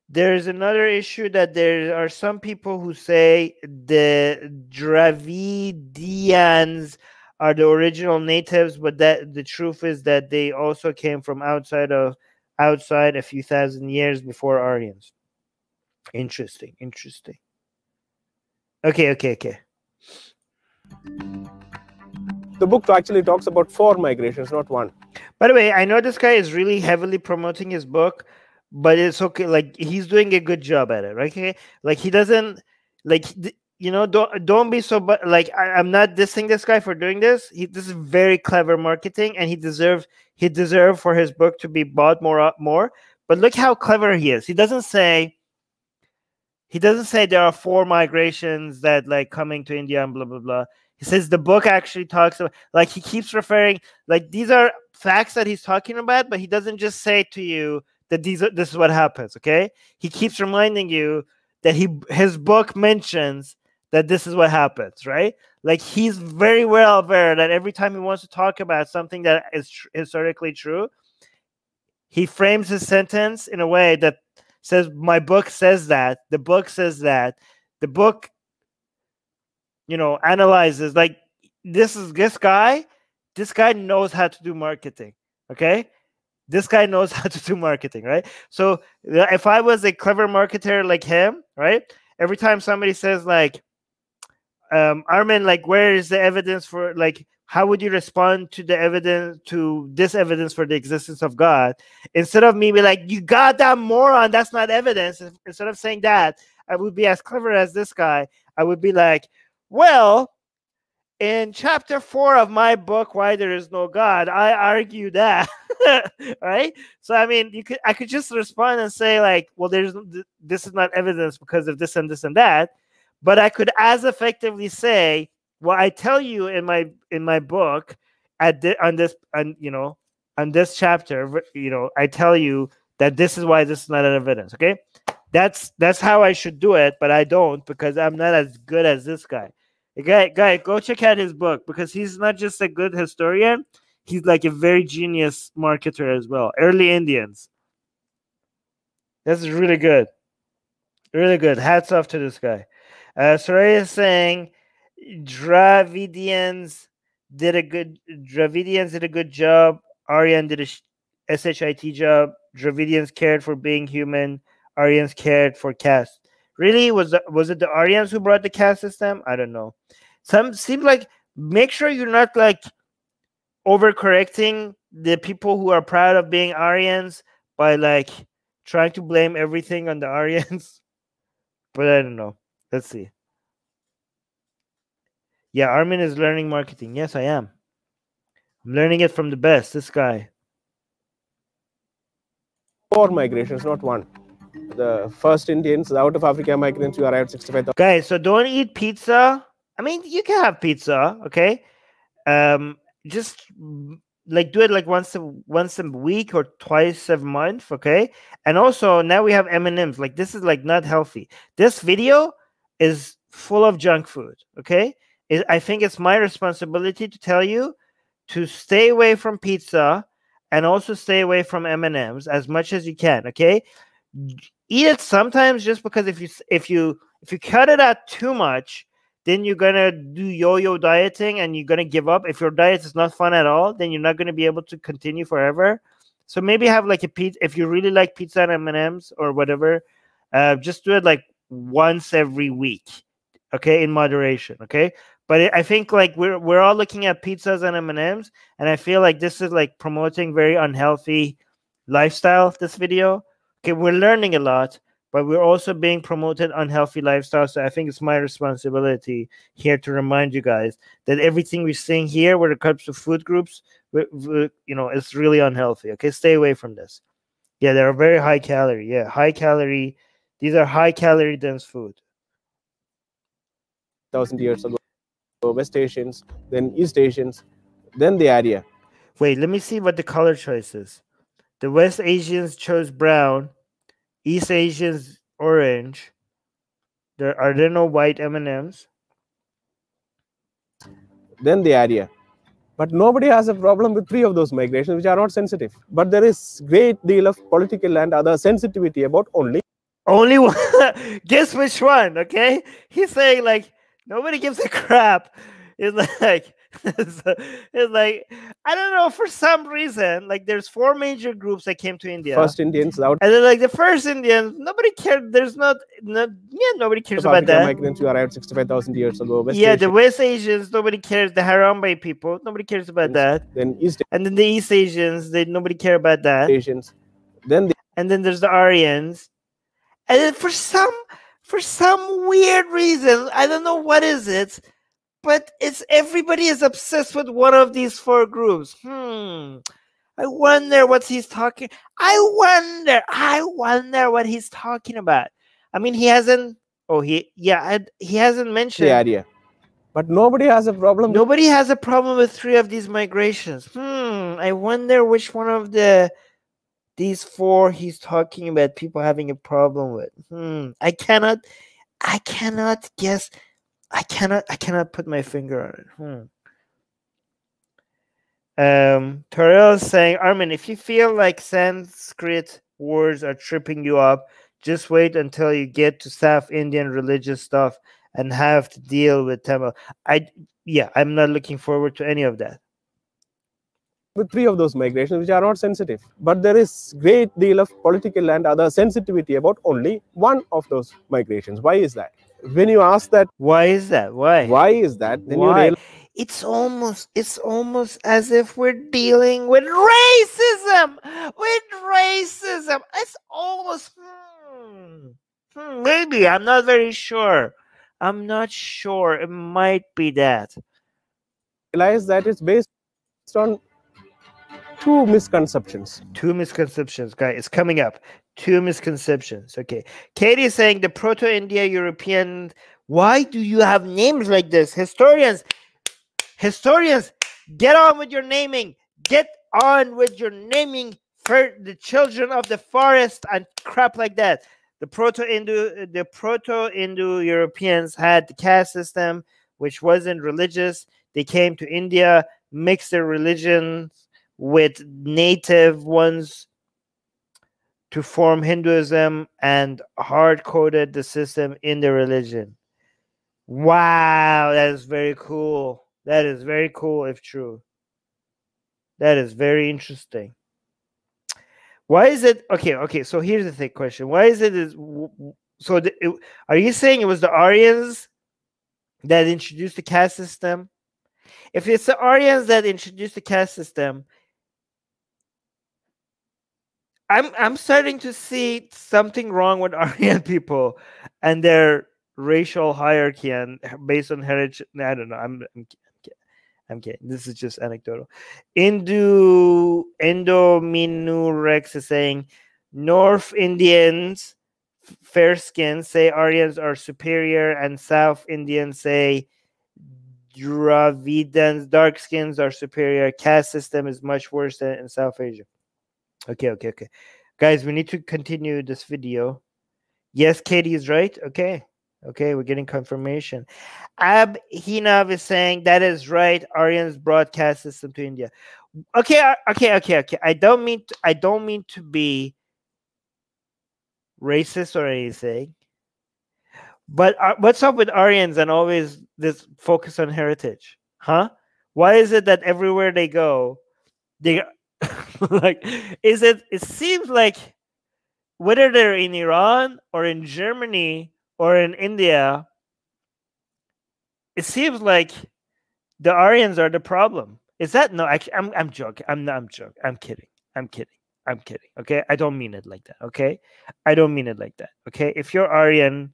There's another issue that there are some people who say the Dravidians are the original natives, but that the truth is that they also came from outside a few thousand years before Aryans. Interesting. Okay. The book actually talks about 4 migrations, not 1. By the way, I know this guy is really heavily promoting his book, but it's okay. Like, he's doing a good job at it, right? Okay, like he doesn't like don't be so. But like, I'm not dissing this guy for doing this. This is very clever marketing, and he deserved for his book to be bought more. But look how clever he is. He doesn't say there are 4 migrations that like coming to India and blah blah blah. He says the book actually talks about, like, he keeps referring, like, these are facts that he's talking about, but he doesn't just say to you that this is what happens. Okay, he keeps reminding you that his book mentions that this is what happens, right? Like, he's very well aware that every time he wants to talk about something that is historically true, he frames his sentence in a way that says, my book says that, the book says that, the book analyzes. Like, this guy knows how to do marketing. Okay, this guy knows how to do marketing, right? So if I was a clever marketer like him, right, every time somebody says like, Armin, like, where is the evidence for, like, how would you respond to this evidence for the existence of God? Instead of me be like, you goddamn moron, that's not evidence. Instead of saying that, I would be as clever as this guy. I would be like, well, in chapter 4 of my book, Why There Is No God, I argue that, right? So, I mean, I could just respond and say like, well, this is not evidence because of this and this and that. But I could as effectively say, well, I tell you in my book on this chapter, I tell you that this is why this is not an evidence. Okay, that's how I should do it, but I don't, because I'm not as good as this guy. Guy, go check out his book, because he's not just a good historian, he's like a very genius marketer as well. Early Indians. That's really good. Really good. Hats off to this guy. Soraya is saying Dravidians did a good job. Aryan did a shit job. Dravidians cared for being human. Aryans cared for caste. Really? Was it the Aryans who brought the caste system? I don't know. Some seem like, make sure you're not like overcorrecting the people who are proud of being Aryans by like trying to blame everything on the Aryans. But I don't know. Let's see. Yeah, Armin is learning marketing. Yes, I am. I'm learning it from the best. This guy. 4 migrations, not 1. The first Indians, the out of Africa migrants, who arrived 65,000. Guys, so don't eat pizza. I mean, you can have pizza, okay? Just like do it like once a week or twice a month, okay? And also now we have M&Ms. Like, this is like not healthy. This video is full of junk food, okay? I think it's my responsibility to tell you to stay away from pizza and also stay away from M&Ms as much as you can, okay? Eat it sometimes, just because if you cut it out too much, then you're gonna do yo-yo dieting and you're gonna give up. If your diet is not fun at all, then you're not gonna be able to continue forever. So maybe have like a pizza if you really like pizza and M&Ms or whatever. Just do it like once every week, okay, in moderation, okay. But I think like we're all looking at pizzas and M&Ms, and I feel like this is like promoting very unhealthy lifestyle. This video, okay, we're learning a lot, but we're also being promoted unhealthy lifestyle. So I think it's my responsibility here to remind you guys that everything we're seeing here, when it comes to food groups, it's really unhealthy. Okay, stay away from this. Yeah, they're very high calorie. Yeah, high calorie. These are high calorie dense food. 1,000 years ago, West Asians, then East Asians, then the Arya. Wait, let me see what the color choice is. The West Asians chose brown, East Asians orange. Are there no white M&Ms? Then the Arya. But nobody has a problem with 3 of those migrations which are not sensitive. But there is great deal of political and other sensitivity about only one. Guess which one? Okay, he's saying like nobody gives a crap. It's like it's like I don't know, for some reason like there's 4 major groups that came to India. first Indians out. And then like the first Indians, nobody cared. There's nobody cares about African that. migrants who arrived 65,000 years ago. West Yeah, Asians, the West Asians, nobody cares. The Harambe people, nobody cares about that. then East And then the East Asians, nobody care about that. Asians, then the And then there's the Aryans. And then for some weird reason, I don't know what is it, but everybody is obsessed with one of these 4 groups. I wonder what he's talking. I wonder what he's talking about. I mean, he hasn't. Oh, he hasn't mentioned. the Arya. But nobody has a problem. Nobody has a problem with 3 of these migrations. I wonder which one of these 4 he's talking about people having a problem with. I cannot guess. I cannot put my finger on it. Terrell is saying, Armin, if you feel like Sanskrit words are tripping you up, just wait until you get to South Indian religious stuff and have to deal with Tamil. I'm not looking forward to any of that. With 3 of those migrations which are not sensitive. But there is great deal of political and other sensitivity about only 1 of those migrations. Why is that? When you ask that, Why is that? Why is that? Then you Why? realize It's almost as if we're dealing with racism. It's almost maybe. I'm not very sure. I'm not sure. It might be that. that it's based on 2 misconceptions. 2 misconceptions, guys. It's coming up. 2 misconceptions. Okay. Katie is saying the Proto-India European. Why do you have names like this? Historians, get on with your naming. Get on with your naming for the children of the forest and crap like that. The Proto-Indo-Europeans had the caste system, which wasn't religious. They came to India, mixed their religions with native ones to form Hinduism, and hard-coded the system in the religion. Wow, that is very cool. That is very cool if true. That is very interesting. Why is it okay? So here's the question: why is it? Are you saying it was the Aryans that introduced the caste system? If it's the Aryans that introduced the caste system, I'm starting to see something wrong with Aryan people and their racial hierarchy and based on heritage. I don't know. I'm kidding. This is just anecdotal. Indominurex is saying North Indians, fair skin, say Aryans are superior, and South Indians say Dravidans, dark skins, are superior. Caste system is much worse than in South Asia. Okay. Guys, we need to continue this video. Yes, Katie is right. Okay, we're getting confirmation. Ab Hinav is saying that is right. Aryans brought caste system to India. Okay. I don't mean to be racist or anything. But what's up with Aryans and always this focus on heritage? Huh? Why is it that everywhere they go, they Like, it seems like whether they're in Iran or in Germany or in India, it seems like the Aryans are the problem. Is that no? Actually, I'm joking. I'm joking. I'm kidding. I'm kidding. I'm kidding. Okay, I don't mean it like that. Okay, I don't mean it like that. Okay, if you're Aryan,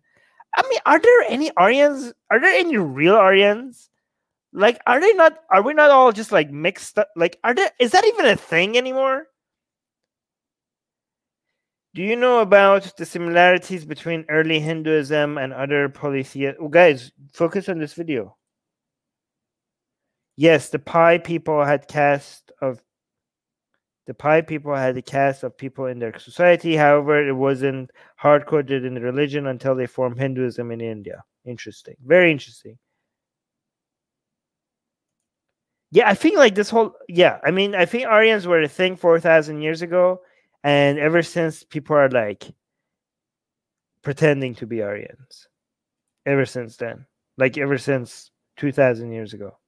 I mean, are there any Aryans? Are there any real Aryans? Like, are they not? Are we not all just like mixed up? Like, are there? Is that even a thing anymore? Do you know about the similarities between early Hinduism and other polytheists? Oh, guys, focus on this video. Yes, the Pi people had a caste of people in their society. However, it wasn't hard-coded in the religion until they formed Hinduism in India. Interesting. Very interesting. Yeah, I think like this whole I mean, I think Aryans were a thing 4,000 years ago, and ever since people are like pretending to be Aryans. Ever since then. Like ever since 2,000 years ago.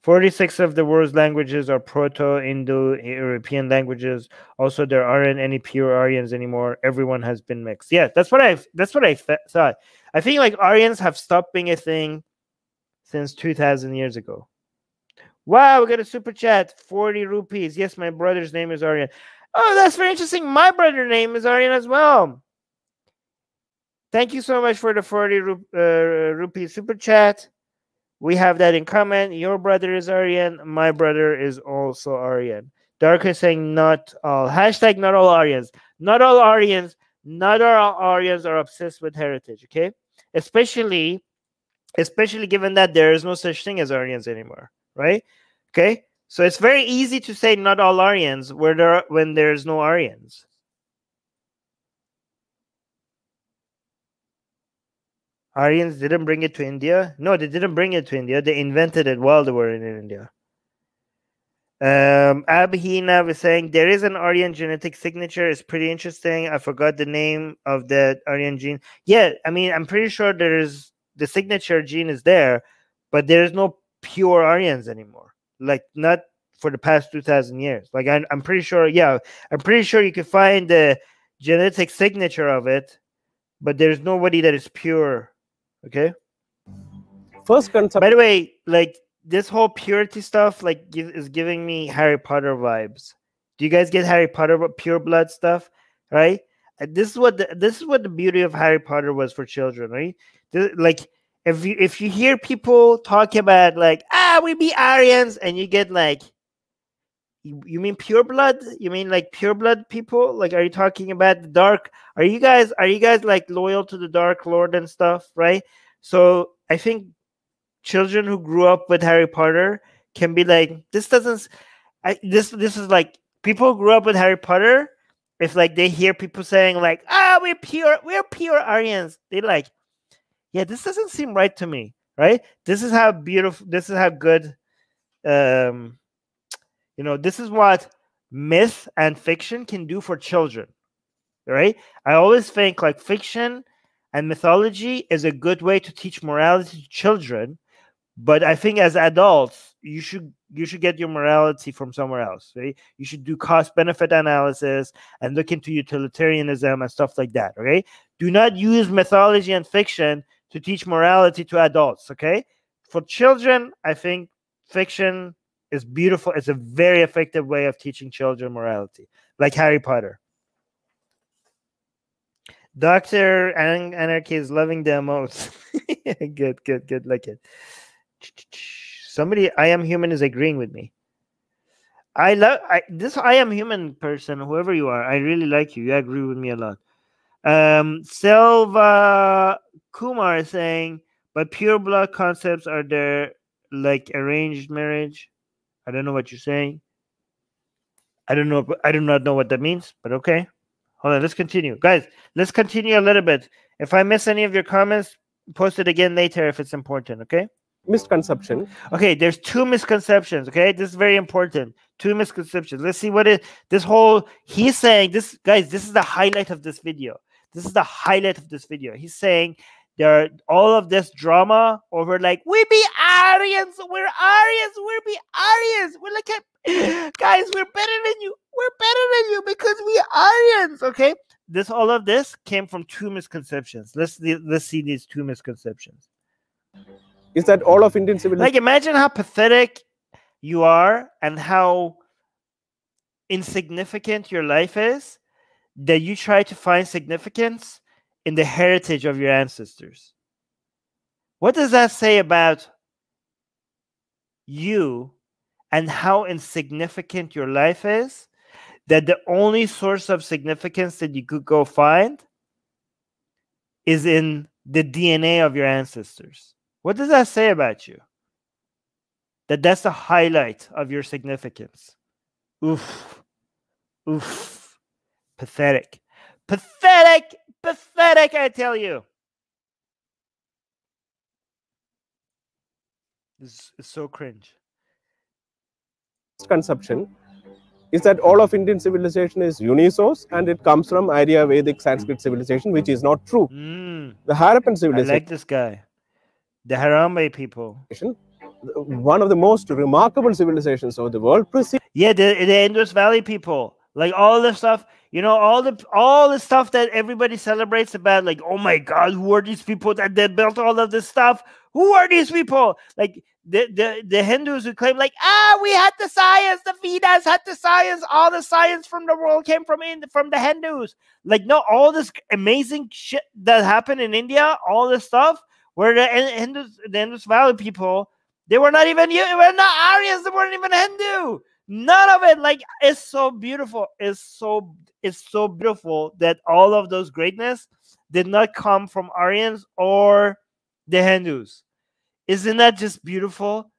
46 of the world's languages are Proto-Indo-European languages. Also, there aren't any pure Aryans anymore. Everyone has been mixed. Yeah, that's what I thought. I think like Aryans have stopped being a thing since 2,000 years ago. Wow, we got a super chat. 40 rupees. Yes, my brother's name is Aryan. Oh, that's very interesting. My brother's name is Aryan as well. Thank you so much for the 40 rupee super chat. We have that in common. Your brother is Aryan. My brother is also Aryan. Dark is saying not all. Hashtag not all Aryans. Not all Aryans. Not all Aryans are obsessed with heritage. Okay, especially given that there is no such thing as Aryans anymore. Right? Okay, so it's very easy to say not all Aryans when there's no Aryans. Aryans didn't bring it to India. No, they didn't bring it to India. They invented it while they were in India. Abhinav is saying there is an Aryan genetic signature. It's pretty interesting. I forgot the name of that Aryan gene. Yeah, I mean, I'm pretty sure the signature gene is there, but there is no pure Aryans anymore. Like not for the past 2,000 years. Like I'm pretty sure. Yeah, I'm pretty sure you can find the genetic signature of it, but there's nobody that is pure. Okay. First concept. By the way, like this whole purity stuff, like is giving me Harry Potter vibes. Do you guys get Harry Potter pure blood stuff? Right. This is what the beauty of Harry Potter was for children. Right. Like if you hear people talk about like we be Aryans, and you get like, you mean pure blood? You mean like pure blood people? Like, are you talking about the dark? Are you guys like loyal to the Dark Lord and stuff, right? So I think children who grew up with Harry Potter can be like, this is like people who grew up with Harry Potter. If like they hear people saying like, we're pure Aryans, they like, yeah, this doesn't seem right to me, right? This is how beautiful. This is how good. This is what myth and fiction can do for children, right? I always think like fiction and mythology is a good way to teach morality to children, but I think as adults, you should get your morality from somewhere else, right? You should do cost-benefit analysis and look into utilitarianism and stuff like that, okay? Do not use mythology and fiction to teach morality to adults, okay? For children, I think fiction is beautiful. It's a very effective way of teaching children morality, like Harry Potter. Dr. Anarchy is loving demos. Good. Like it. Somebody, I Am Human is agreeing with me. This I Am Human person, whoever you are, I really like you. You agree with me a lot. Selva Kumar is saying, but pure blood concepts are there like arranged marriage? I don't know what you're saying. I do not know what that means, but okay. Hold on, let's continue. Guys, let's continue a little bit. If I miss any of your comments, post it again later if it's important, okay? Misconception. Okay, there's 2 misconceptions, okay? This is very important. 2 misconceptions. Let's see what it this whole he's saying this, guys, this is the highlight of this video. This is the highlight of this video. He's saying There are all of this drama over like we be Aryans, we're Aryans, we be Aryans. We're like, guys, we're better than you. We're better than you because we Aryans. Okay, all of this came from two misconceptions. Let's see these two misconceptions. Is that all of Indian civilization? Like, imagine how pathetic you are and how insignificant your life is that you try to find significance in the heritage of your ancestors. What does that say about you and how insignificant your life is, that the only source of significance that you could go find is in the DNA of your ancestors? What does that say about you? That's the highlight of your significance. Oof. Oof. Pathetic. Pathetic. Pathetic, I tell you. It's so cringe. Conception is that all of Indian civilization is unisource and it comes from Arya Vedic Sanskrit civilization, which is not true. The Harappan I civilization, like this guy. The Harambe people. one of the most remarkable civilizations of the world, preceded Yeah, the Indus Valley people. Like all the stuff, you know, all the stuff that everybody celebrates about, like, oh my God, who are these people that built all of this stuff? Who are these people? Like the Hindus who claim, like, we had the science, the Vedas had the science, all the science from the world came from the Hindus. Like, no, all this amazing shit that happened in India, all this stuff, where the Indus Valley people, they were not even, they were not Aryans, they weren't even Hindu. None of it. Like, it's so beautiful. It's so beautiful that all of those greatness did not come from Aryans or the Hindus. Isn't that just beautiful?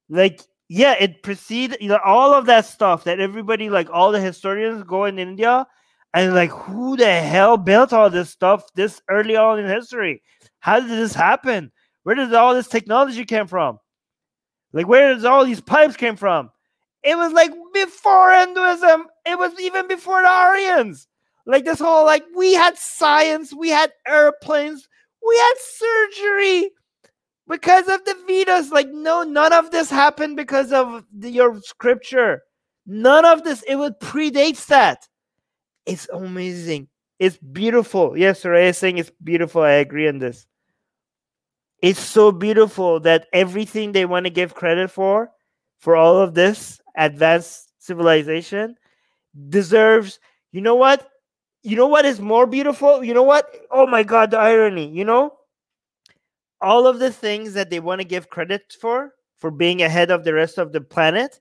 Like, yeah, it preceded, you know, all of that stuff that everybody, like all the historians go in India and like, who the hell built all this stuff this early on in history? How did this happen? Where did all this technology come from? Like, where did all these pipes came from? It was like before Hinduism. It was even before the Aryans. Like, this whole, like, we had science, we had airplanes, we had surgery because of the Vedas. Like, no, none of this happened because of your scripture. None of this. It would predates that. It's amazing. It's beautiful. Yes, Soraya is saying it's beautiful. I agree on this. It's so beautiful that everything they want to give credit for all of this advanced civilization deserves, you know what? You know what is more beautiful? You know what? Oh my God, the irony. You know, all of the things that they want to give credit for being ahead of the rest of the planet,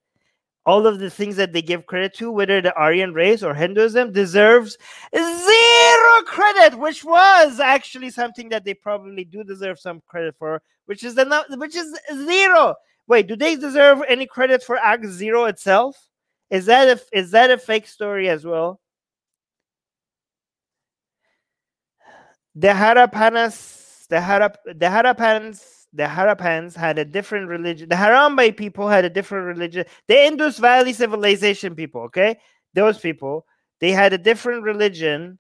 all of the things that they give credit to, whether the Aryan race or Hinduism, deserves zero credit, which was actually something that they probably do deserve some credit for, which is zero. Wait, do they deserve any credit for Act Zero itself? Is that a fake story as well? The Harappans had a different religion. The Harambe people had a different religion. The Indus Valley civilization people, okay? Those people, they had a different religion.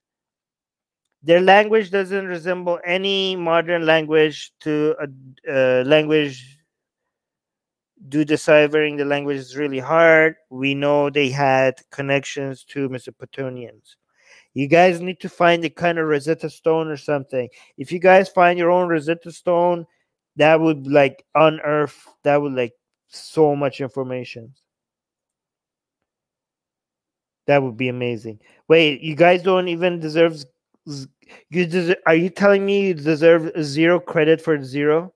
Their language doesn't resemble any modern language. To a language, deciphering the language is really hard. We know they had connections to Mesopotamians. You guys need to find a kind of Rosetta Stone or something. If you guys find your own Rosetta Stone, that would like unearth, that would like so much information. That would be amazing. Wait, you guys don't even deserve, are you telling me you deserve zero credit for zero?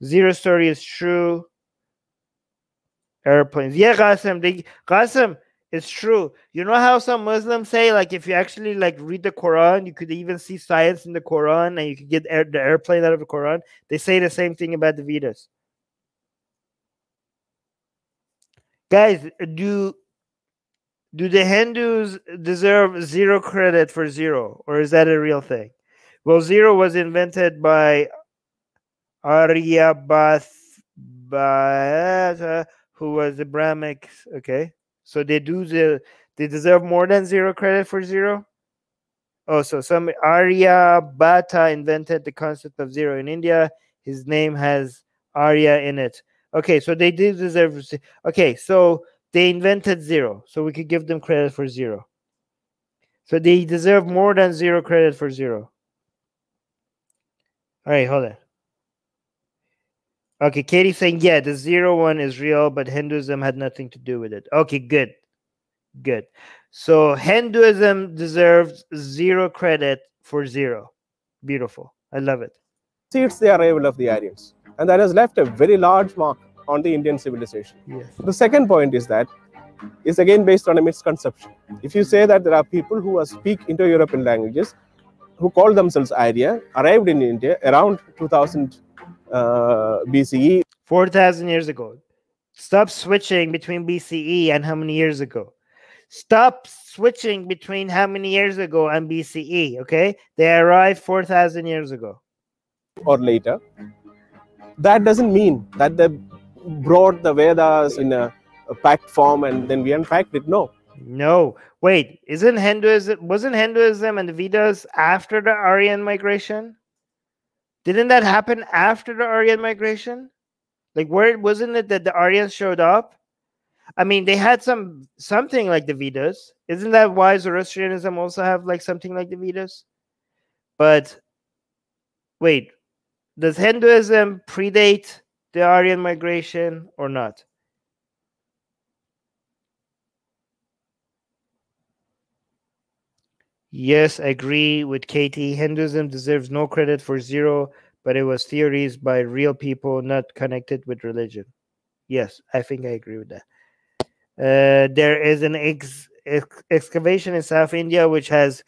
Zero story is true. Airplanes. Yeah, Qasim, it's true. You know how some Muslims say, like, if you actually like read the Quran, you could even see science in the Quran, and you could get the airplane out of the Quran. They say the same thing about the Vedas. Guys, do the Hindus deserve zero credit for zero, or is that a real thing? Well, zero was invented by Aryabhata, who was the Brahmics. Okay. So they deserve more than zero credit for zero? Oh, so some Arya Bhatta invented the concept of zero in India. His name has Arya in it. Okay, so they did deserve. Okay, so they invented zero, so we could give them credit for zero. So they deserve more than zero credit for zero. All right, hold on. Okay, Katie's saying, yeah, the zero one is real, but Hinduism had nothing to do with it. Okay, good. Good. So Hinduism deserves zero credit for zero. Beautiful. I love it. Precedes the arrival of the Aryans. And that has left a very large mark on the Indian civilization. Yes. The second point is that is again based on a misconception. If you say that there are people who speak Indo-European languages who call themselves Arya, arrived in India around 2000 BCE. 4,000 years ago. Stop switching between BCE and how many years ago. Stop switching between how many years ago and BCE, okay? They arrived 4,000 years ago. Or later. That doesn't mean that they brought the Vedas in a packed form and then we unpacked it. No. No. Wasn't Hinduism and the Vedas after the Aryan migration? Didn't that happen after the Aryan migration? Like, where wasn't it that the Aryans showed up? I mean, they had something like the Vedas. Isn't that why Zoroastrianism also have like something like the Vedas? But wait, does Hinduism predate the Aryan migration or not? Yes, I agree with Katie. Hinduism deserves no credit for zero, but it was theories by real people, not connected with religion. Yes, I think I agree with that. There is an excavation in South India which has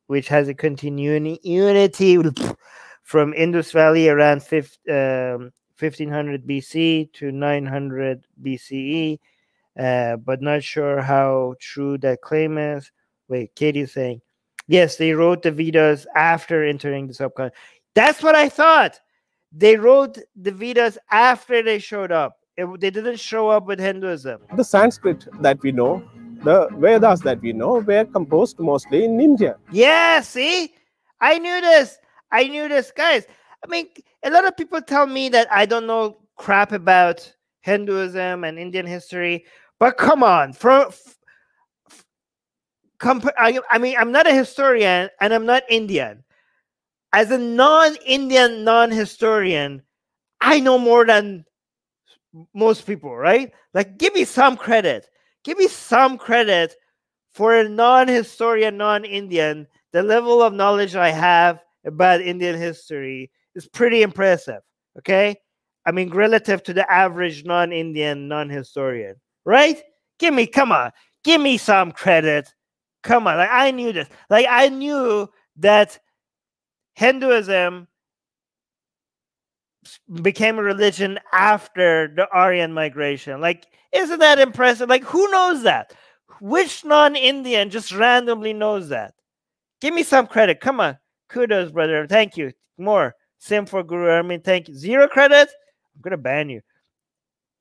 which has a continuity from Indus Valley around 1500 BC to 900 BCE. But not sure how true that claim is. Wait, Katie's saying, yes, they wrote the Vedas after entering the subcontinent. That's what I thought. They wrote the Vedas after they showed up. They didn't show up with Hinduism. The Sanskrit that we know, the Vedas that we know, were composed mostly in India. Yeah, see? I knew this. Guys. I mean, a lot of people tell me that I don't know crap about Hinduism and Indian history. But come on, I mean, I'm not a historian and I'm not Indian. As a non-Indian, non-historian, I know more than most people, right? Like, give me some credit. Give me some credit for a non-historian, non-Indian. The level of knowledge I have about Indian history is pretty impressive, okay? I mean, relative to the average non-Indian, non-historian, right? Come on, give me some credit. Come on, like, I knew this. Like, I knew that Hinduism became a religion after the Aryan migration. Like, isn't that impressive? Like, who knows that? Which non-Indian just randomly knows that? Give me some credit. Come on. Kudos, brother. Thank you. More. Sim for Guru Armin. Thank you. Zero credit? I'm going to ban you.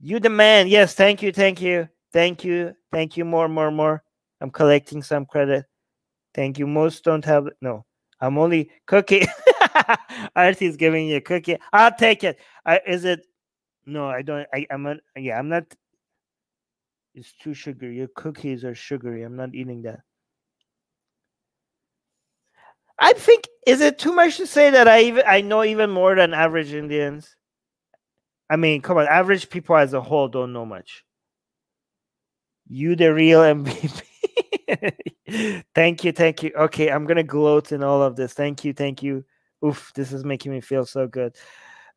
You the man. Yes, thank you. Thank you. Thank you. Thank you. More. I'm collecting some credit. Thank you. Most don't have. No, I'm only cookie. Artie's giving you a cookie. I'll take it. Is it? No, I don't. I'm not. It's too sugary. Your cookies are sugary. I'm not eating that. I think, is it too much to say that I know even more than average Indians? I mean, come on, average people as a whole don't know much. You the real MVP. Thank you. Okay, I'm gonna gloat in all of this. Thank you. Oof, this is making me feel so good.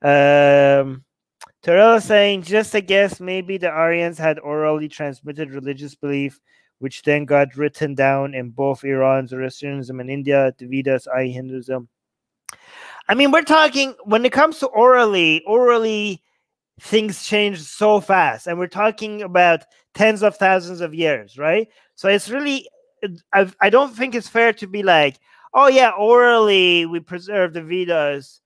Terrell saying, just a guess, maybe the Aryans had orally transmitted religious belief, which then got written down in both Iran, Zoroastrianism, and India, the Vedas, i.e. Hinduism. I mean, we're talking, when it comes to orally, things change so fast. And we're talking about tens of thousands of years, right? So it's really, I don't think it's fair to be like, oh yeah, orally, we preserve the Vedas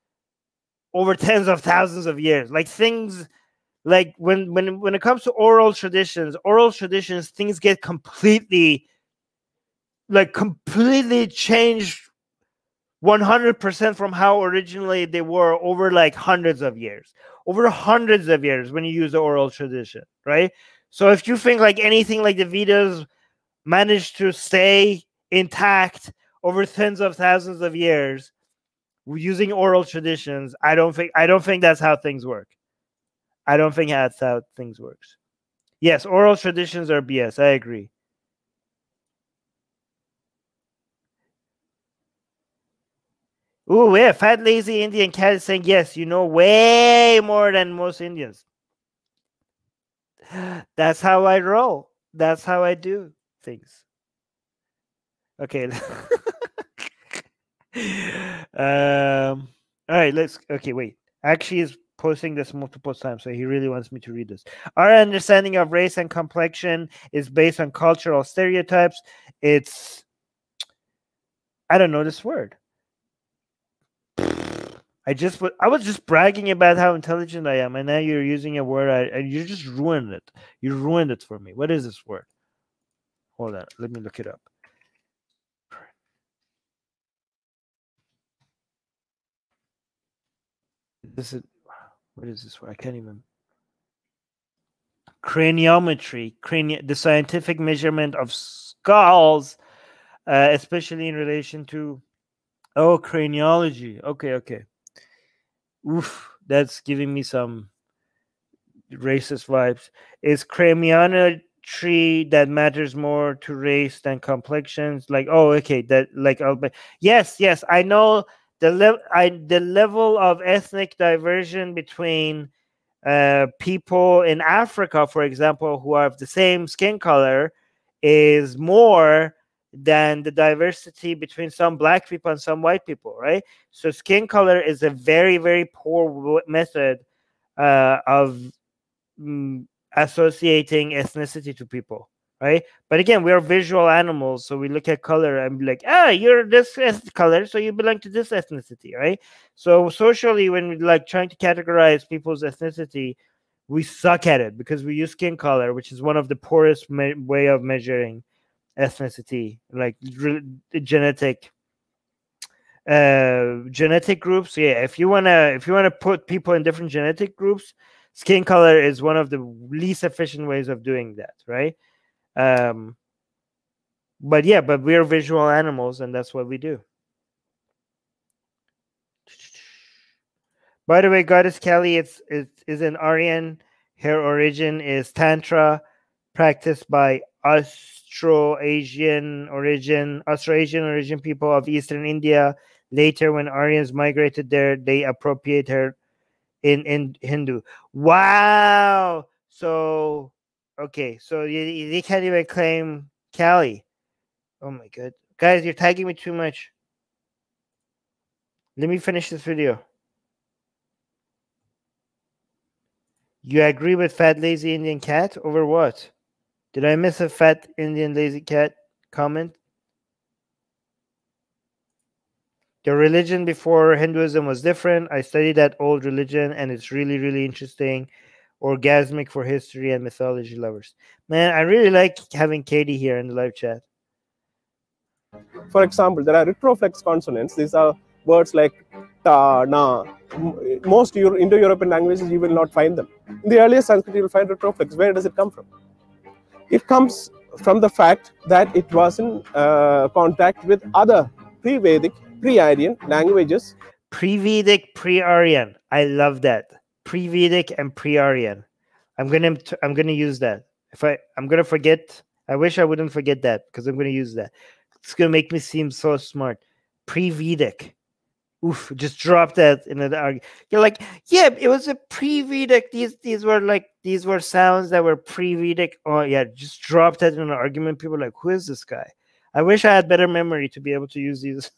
over tens of thousands of years. Like, things, like when it comes to oral traditions, things get completely like completely changed 100% from how originally they were over like hundreds of years when you use the oral tradition, right? So if you think like anything like the Vedas managed to stay intact over tens of thousands of years using oral traditions, I don't think that's how things work. I don't think that's how things works. Yes, oral traditions are BS. I agree. Ooh, yeah, fat lazy Indian cat is saying yes. You know way more than most Indians. That's how I roll. That's how I do things. Okay. All right, okay, wait. Actually is posting this multiple times, so he really wants me to read this. Our understanding of race and complexion is based on cultural stereotypes. It's, I don't know this word. I was just bragging about how intelligent I am, and now you're using a word and you just ruined it. You ruined it for me. What is this word? Hold on, let me look it up. What is this word? I can't even. Craniometry, the scientific measurement of skulls, especially in relation to craniology. Okay. Oof, that's giving me some racist vibes. Is craniometry that matters more to race than complexions? Like, okay, that like, yes, I know the level of ethnic diversion between people in Africa, for example, who have the same skin color, is more than the diversity between some black people and some white people, right? So skin color is a very, very poor method of associating ethnicity to people, right? But again, we are visual animals, so we look at color and be like, you're this color, so you belong to this ethnicity, right? So socially, when we like trying to categorize people's ethnicity, we suck at it because we use skin color, which is one of the poorest way of measuring ethnicity, like genetic groups. Yeah, if you wanna put people in different genetic groups, skin color is one of the least efficient ways of doing that, right? But we're visual animals, and that's what we do. By the way, Goddess Kali is an Aryan. Her origin is Tantra, practiced by Austro-Asian origin people of Eastern India. Later, when Aryans migrated there, they appropriate her in Hindu. Wow. So, okay. So they can't even claim Kali. Oh my god. Guys, you're tagging me too much. Let me finish this video. You agree with fat lazy Indian cat over what? Did I miss a fat Indian lazy cat comment? The religion before Hinduism was different. I studied that old religion, and it's really, really interesting. Orgasmic for history and mythology lovers. Man, I really like having Katie here in the live chat. For example, there are retroflex consonants. These are words like ta, na. Most Indo-European languages, you will not find them. In the earliest Sanskrit, you will find retroflex. Where does it come from? It comes from the fact that it was in contact with other pre-Vedic, pre-Aryan languages. Pre-Vedic, pre-Aryan. I love that. Pre-Vedic and pre-Aryan. I'm gonna use that. I'm gonna forget. I wish I wouldn't forget that because I'm gonna use that. It's gonna make me seem so smart. Pre-Vedic. Oof! Just drop that in the argument. You're like, yeah, it was a pre-Vedic. These were sounds that were pre-Vedic. Oh yeah, just drop that in an argument. People are like, who is this guy? I wish I had better memory to be able to use these.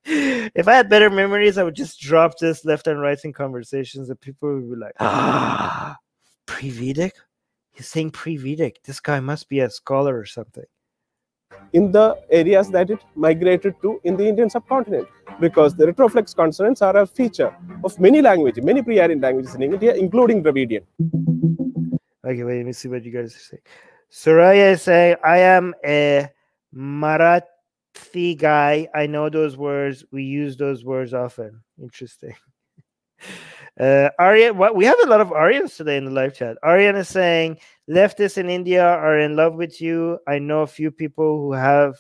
If I had better memories, I would just drop this left and right in conversations, and people would be like, pre-Vedic? He's saying pre-Vedic. This guy must be a scholar or something. In the areas that it migrated to in the Indian subcontinent, because the retroflex consonants are a feature of many languages, many pre-Aryan languages in India, including Dravidian. Okay, wait, let me see what you guys are saying. Soraya is saying, I am a Marathi guy. I know those words. We use those words often. Interesting. Aryan, what we have a lot of Aryans today in the live chat. Aryan is saying leftists in India are in love with you. I know a few people who have.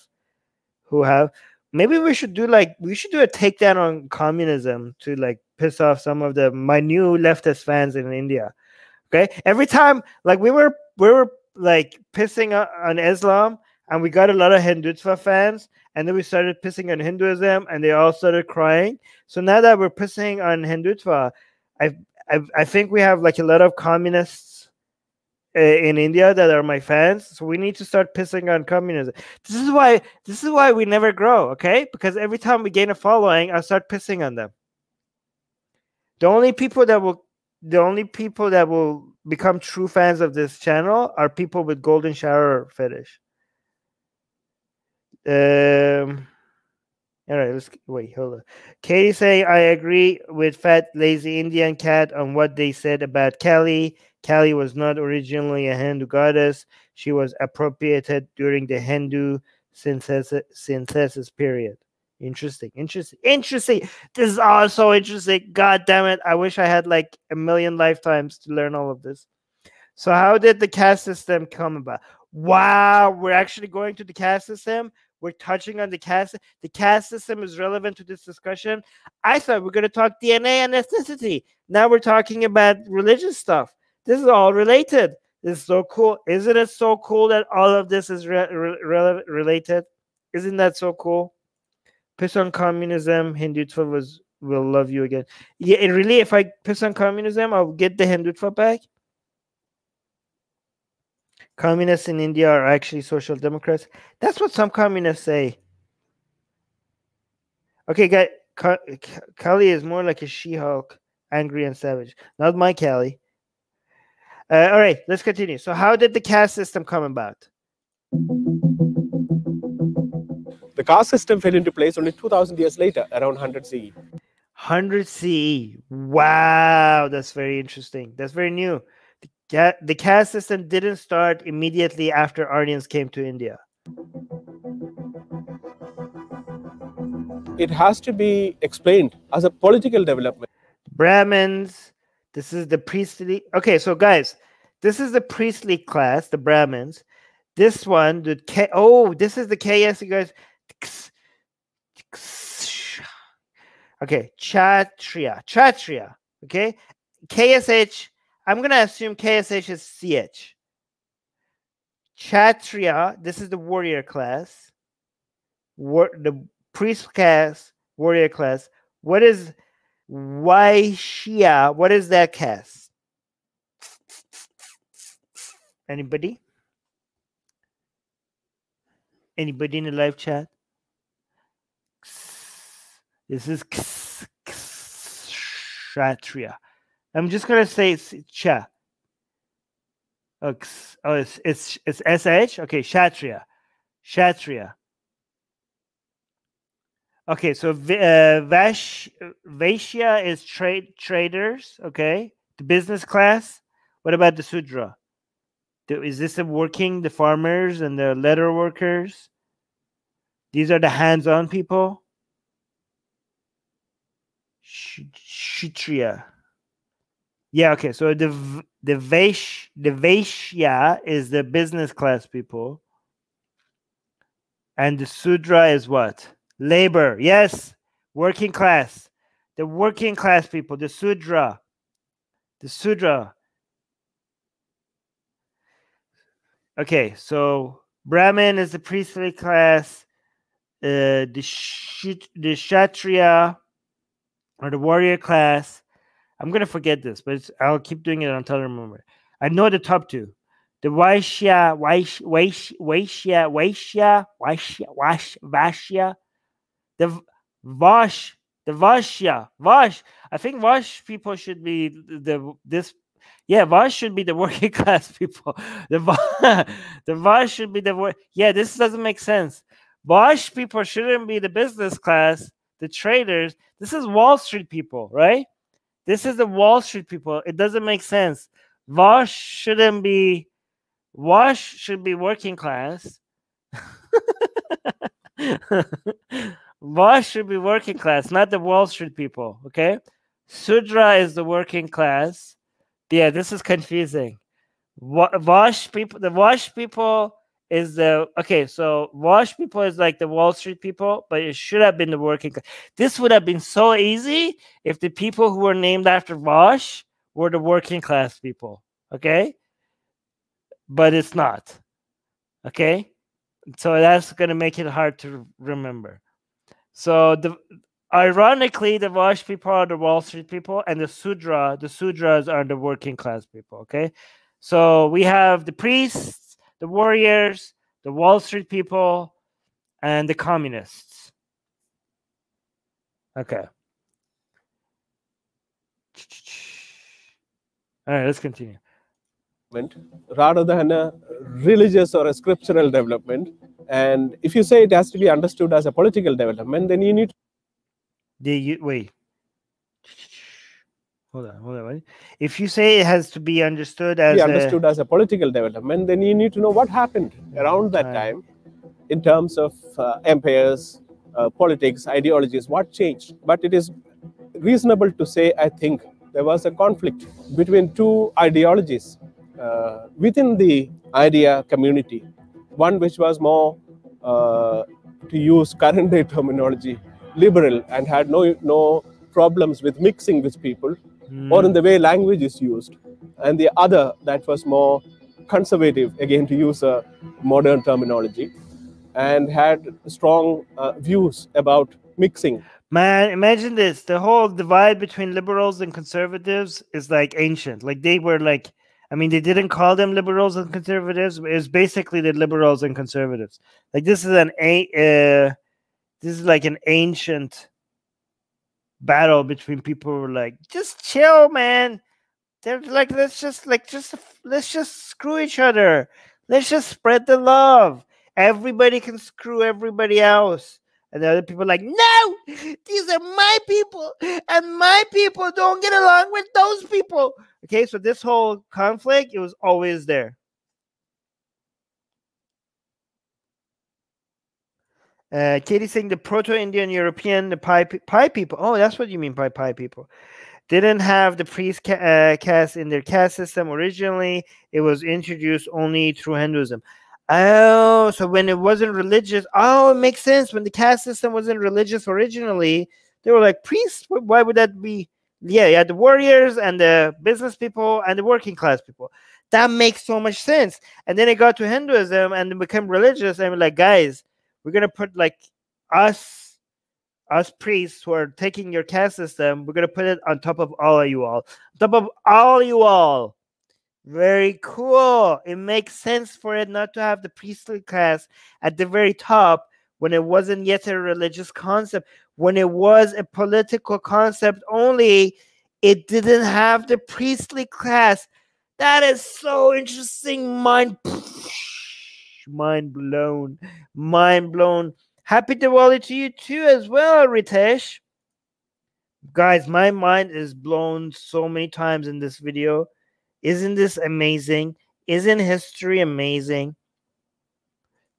Maybe we should do a takedown on communism to like piss off some of my new leftist fans in India. Okay, every time like we were like pissing on Islam, and we got a lot of Hindutva fans, and then we started pissing on Hinduism, and they all started crying. So now that we're pissing on Hindutva, I think we have like a lot of communists in India that are my fans. So we need to start pissing on communism. This is why we never grow, okay? Because every time we gain a following, I start pissing on them. The only people that will become true fans of this channel are people with golden shower fetish. All right, let's wait. Hold on. Katie saying I agree with Fat Lazy Indian Cat on what they said about Kali. Kali was not originally a Hindu goddess. She was appropriated during the Hindu synthesis period. Interesting. This is all so interesting. God damn it. I wish I had like a million lifetimes to learn all of this. So how did the caste system come about? Wow, we're actually going to the caste system. We're touching on the caste. The caste system is relevant to this discussion. I thought we were going to talk DNA and ethnicity. Now we're talking about religious stuff. This is all related. This is so cool. Isn't it so cool that all of this is related? Isn't that so cool? Piss on communism. Hindutva will love you again. Yeah, and really, if I piss on communism, I'll get the Hindutva back. Communists in India are actually social democrats. That's what some communists say. Okay, guys, Kali is more like a She-Hulk, angry and savage. Not my Kali. All right, let's continue. So how did the caste system come about? The caste system fell into place only 2,000 years later, around 100 CE. 100 CE. Wow, that's very interesting. That's very new. The caste system didn't start immediately after Aryans came to India. It has to be explained as a political development. Brahmins, this is the priestly. Okay, so guys, this is the priestly class, the Brahmins. This one, this is the KS, you guys. Okay, Kshatriya. Okay, KSH. I'm going to assume KSH is CH. Kshatriya, this is the warrior class. The priest class, warrior class. What is Vaishya? What is that caste? Anybody? Anybody in the live chat? This is Kshatriya. I'm just gonna say it's Cha. It's SH. Okay, Kshatriya. Okay, so Vaishya is traders. Okay, the business class. What about the Sudra? Is this the farmers and the leather workers? These are the hands-on people. Kshatriya. Yeah, okay. So the Vaishya is the business class people. And the Sudra is what? Labor. Yes. Working class. The working class people. The Sudra. Okay, so Brahmin is the priestly class. The Kshatriya or the warrior class. I'm going to forget this, but I'll keep doing it until I remember. I know the top two. The Vaishya. The Vashya. I think Vash people should be Vash should be the working class people. The Vash should be this doesn't make sense. Vash people shouldn't be the business class, the traders. This is Wall Street people, right? This is the Wall Street people. It doesn't make sense. Vash should be working class. Vash should be working class, not the Wall Street people. Okay, Sudra is the working class. Yeah, this is confusing. Vash people, the Vash people is the okay. So Vash people is like the Wall Street people, but it should have been the working class. This would have been so easy if the people who were named after Vash were the working class people. Okay, but it's not. Okay, so that's going to make it hard to remember. So ironically, the Vash people are the Wall Street people, and the Sudras are the working class people. Okay, so we have the priests, the warriors, the Wall Street people, and the communists. Okay. All right, let's continue. Rather than a religious or a scriptural development. And if you say it has to be understood as a political development, then you need wait. Hold on. Wait. If you say it has to be understood as a political development, then you need to know what happened around that time in terms of empires, politics, ideologies, what changed. But it is reasonable to say, I think, there was a conflict between two ideologies within the idea community. One which was more, to use current day terminology, liberal and had no problems with mixing with people or in the way language is used. And the other that was more conservative, again to use a modern terminology, and had strong views about mixing. Man, imagine this. The whole divide between liberals and conservatives is like ancient. Like they were like, I mean, they didn't call them liberals and conservatives. But it was basically the liberals and conservatives. Like this is like an ancient battle between people who were like, just chill, man. They're like, let's just screw each other. Let's just spread the love. Everybody can screw everybody else. And the other people are like, no, these are my people, and my people don't get along with those people. Okay, so this whole conflict, it was always there. Katie's saying the Proto-Indian European, the Pi people. Oh, that's what you mean by Pi people. Didn't have the priest caste in their caste system originally. It was introduced only through Hinduism. Oh, so when it wasn't religious, oh, it makes sense. When the caste system wasn't religious originally, they were like, priests, why would that be? Yeah, you had the warriors and the business people and the working class people. That makes so much sense. And then it got to Hinduism and it became religious. And we're like, guys, we're going to put like us priests who are taking your caste system, we're going to put it on top of all of you all. On top of all you all. Very cool. It makes sense for it not to have the priestly class at the very top when it wasn't yet a religious concept. When it was a political concept only, it didn't have the priestly class. That is so interesting. Mind blown. Mind blown. Happy Diwali to you too as well, Ritesh. Guys, my mind is blown so many times in this video. Isn't this amazing? Isn't history amazing?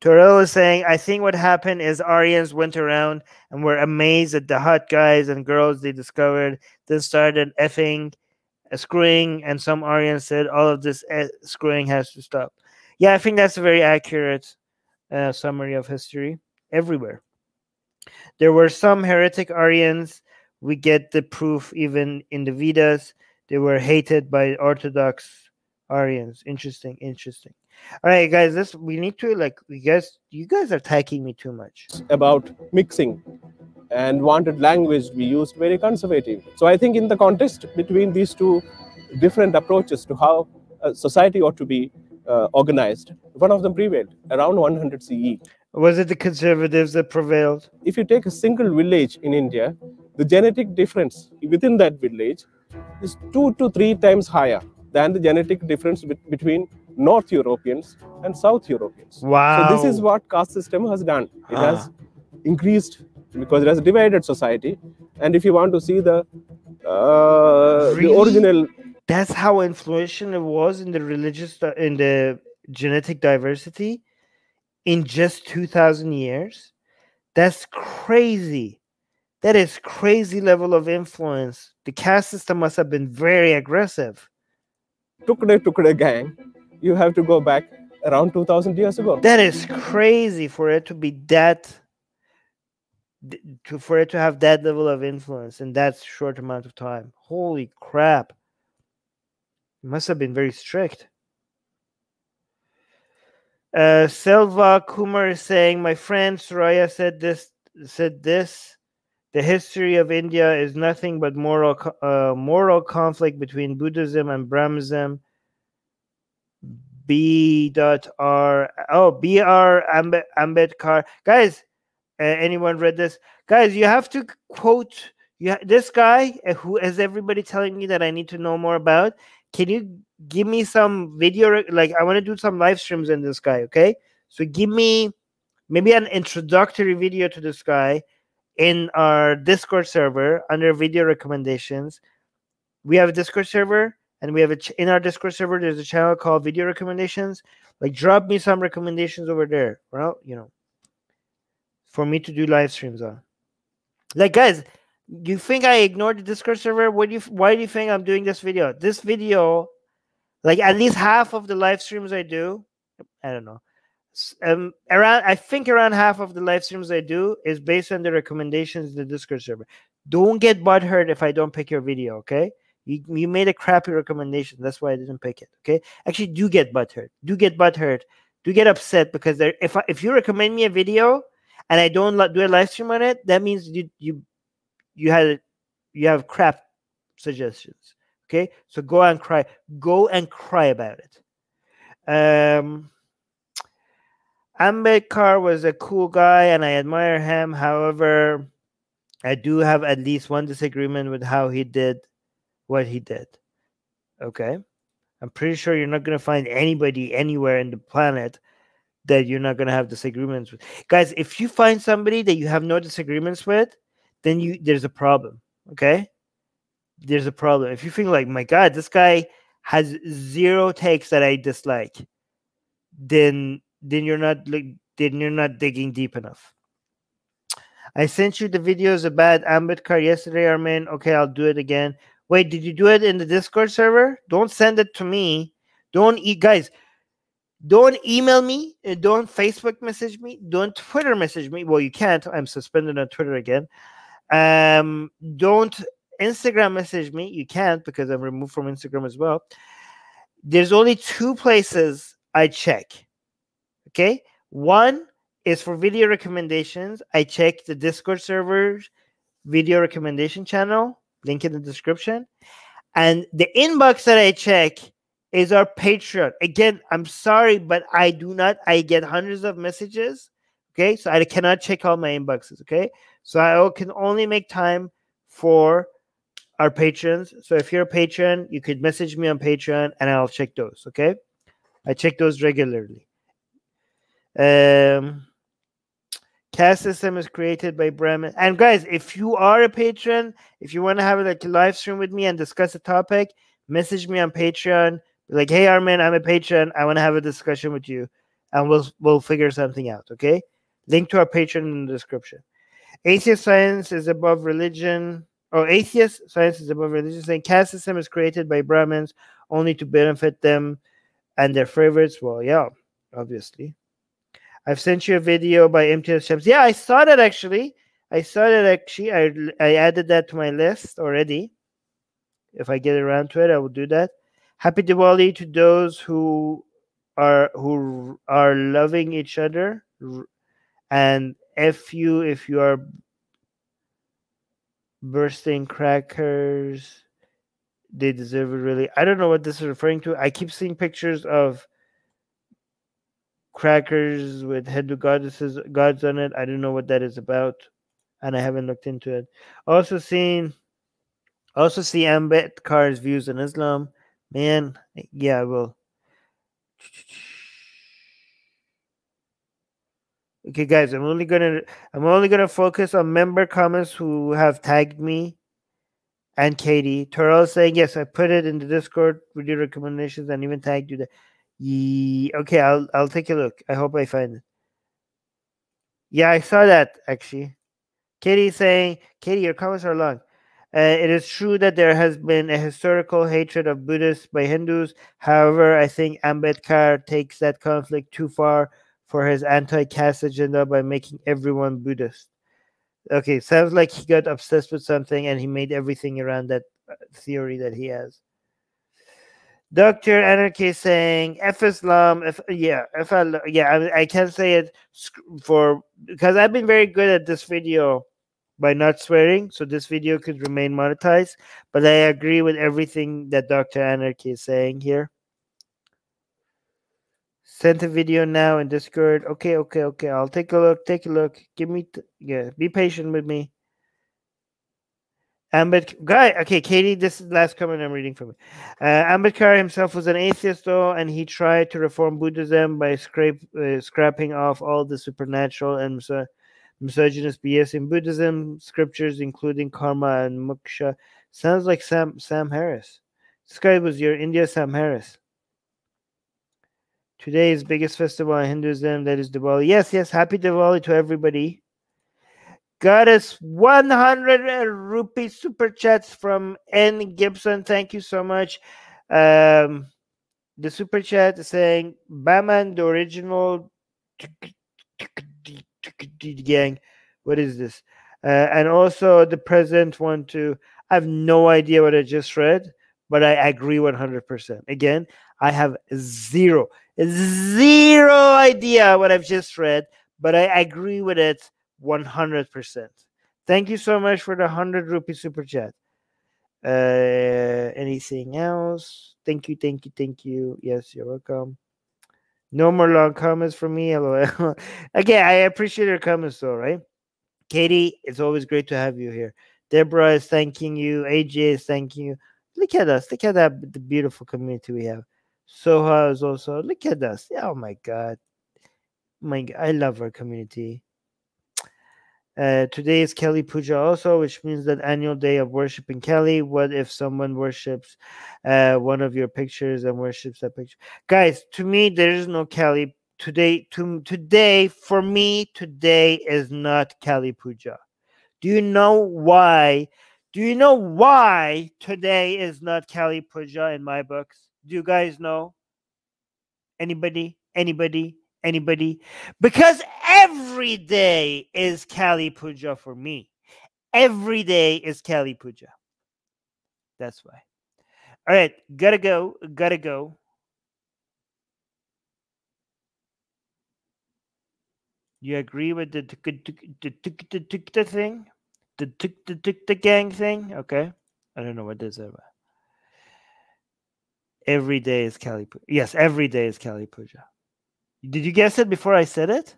Torello is saying, I think what happened is Aryans went around and were amazed at the hot guys and girls they discovered, then started effing, screwing, and some Aryans said all of this screwing has to stop. Yeah, I think that's a very accurate summary of history everywhere. There were some heretic Aryans. We get the proof even in the Vedas. They were hated by Orthodox Aryans. Interesting. All right, guys, we need to you guys are attacking me too much. About mixing and wanted language we used very conservative. So I think in the context between these two different approaches to how a society ought to be organized, one of them prevailed around 100 CE. Was it the conservatives that prevailed? If you take a single village in India, the genetic difference within that village is 2 to 3 times higher than the genetic difference between North Europeans and South Europeans. Wow. So this is what caste system has done. It has increased because it has divided society. And if you want to see the original... That's how influential it was in the genetic diversity. in just 2,000 years. That's crazy. That is crazy level of influence. The caste system must have been very aggressive. Tukde gang, you have to go back around 2,000 years ago. That is crazy for it to be that, for it to have that level of influence in that short amount of time. Holy crap. It must have been very strict. Selva Kumar is saying, my friend Soraya said this. The history of India is nothing but moral conflict between Buddhism and Brahmanism. B.R. Ambedkar. Guys, anyone read this? Guys, you have to quote this guy who is everybody telling me that I need to know more about. Can you give me some video? Like, I want to do some live streams in this guy, okay? So give me maybe an introductory video to this guy in our Discord server under video recommendations. We have a Discord server, and we have in our Discord server, there's a channel called Video Recommendations. Like, drop me some recommendations over there. Well, you know, for me to do live streams on. Like, guys, you think I ignored the Discord server? Why do you think I'm doing this video? This video, like, at least half of the live streams I do, I don't know, I think around half of the live streams I do is based on the recommendations in the Discord server. Don't get butthurt if I don't pick your video, okay? You made a crappy recommendation. That's why I didn't pick it, okay? Actually, do get butthurt. Do get upset, because if you recommend me a video and I don't do a live stream on it, that means you have crap suggestions, okay? So go and cry about it. Ambedkar was a cool guy and I admire him. However, I do have at least one disagreement with how he did what he did. Okay? I'm pretty sure you're not going to find anybody anywhere in the planet that you're not going to have disagreements with. Guys, if you find somebody that you have no disagreements with, then there's a problem. Okay? There's a problem. If you think like, my God, this guy has 0 takes that I dislike, then you're not digging deep enough. I sent you the videos about Ambedkar yesterday, Armin. Okay, I'll do it again. Wait, did you do it in the Discord server? Don't send it to me. Guys, don't email me. Don't Facebook message me. Don't Twitter message me. Well, you can't. I'm suspended on Twitter again. Don't Instagram message me. You can't, because I'm removed from Instagram as well. There's only 2 places I check. Okay, one is for video recommendations. I check the Discord server's video recommendation channel, link in the description. And the inbox that I check is our Patreon. Again, I'm sorry, but I get hundreds of messages. Okay, so I cannot check all my inboxes. Okay, so I can only make time for our patrons. So if you're a patron, you could message me on Patreon and I'll check those. Okay, I check those regularly. Caste system is created by Brahmin. And guys, if you are a patron, if you want to have like a live stream with me and discuss a topic, message me on Patreon. Like, hey Armin, I'm a patron. I want to have a discussion with you, and we'll figure something out. Okay. Link to our Patreon in the description. Atheist science is above religion. Atheist science is above religion. Saying caste system is created by Brahmins only to benefit them and their favorites. Well, yeah, obviously. I've sent you a video by MTS Shams. Yeah, I saw that actually. I added that to my list already. If I get around to it, I will do that. Happy Diwali to those who are loving each other. And if you are bursting crackers, they deserve it really. I don't know what this is referring to. I keep seeing pictures of crackers with Hindu gods on it. I don't know what that is about, and I haven't looked into it. Also see Ambedkar's views on Islam. Man, yeah, I will. Okay, guys, I'm only gonna focus on member comments who have tagged me and Katie. Terrell saying yes, I put it in the Discord with your recommendations and even tagged you there. Okay, I'll take a look. I hope I find it. Yeah, I saw that actually. Katie saying, Katie, your comments are long. It is true that there has been a historical hatred of Buddhists by Hindus. However, I think Ambedkar takes that conflict too far for his anti-caste agenda by making everyone Buddhist. Okay, sounds like he got obsessed with something and he made everything around that theory that he has. Dr. Anarchy saying F Islam, I can't say it for because I've been very good at this video by not swearing, so this video could remain monetized. But I agree with everything that Dr. Anarchy is saying here. Sent a video now in Discord. Okay. I'll take a look. Give me, be patient with me. Okay, Katie, this is the last comment I'm reading from it. Ambedkar himself was an atheist, though, and he tried to reform Buddhism by scrapping off all the supernatural and misogynist BS in Buddhism scriptures, including karma and moksha. Sounds like Sam Harris. This guy was your India Sam Harris. Today's biggest festival in Hinduism, that is Diwali. Yes, happy Diwali to everybody. Got us 100 rupee super chats from N. Gibson. Thank you so much. The super chat is saying, Baman, the original gang. What is this? And also the present one too. I have no idea what I just read, but I agree 100%. Again, I have zero idea what I've just read, but I agree with it 100%. Thank you so much for the 100 rupee super chat. Anything else? Thank you. Yes, you're welcome. No more long comments from me. LOL. Again, I appreciate your comments though, right? Katie, it's always great to have you here. Deborah is thanking you. AJ is thanking you. Look at us. Look at that, the beautiful community we have. Soha is also, look at us. Oh my God. I love our community. Today is Kali Puja also, which means that annual day of worship in Kali. What if someone worships one of your pictures and worships that picture? Guys, to me, there is no Kali. Today, for me, today is not Kali Puja. Do you know why? Do you know why today is not Kali Puja in my books? Do you guys know? Anybody? Because every day is Kali Puja for me. Every day is Kali Puja. That's why. All right, gotta go. You agree with the thing? The gang thing? Okay. I don't know what this is about. Every day is Kali Puja. Yes, every day is Kali Puja. Did you guess it before I said it?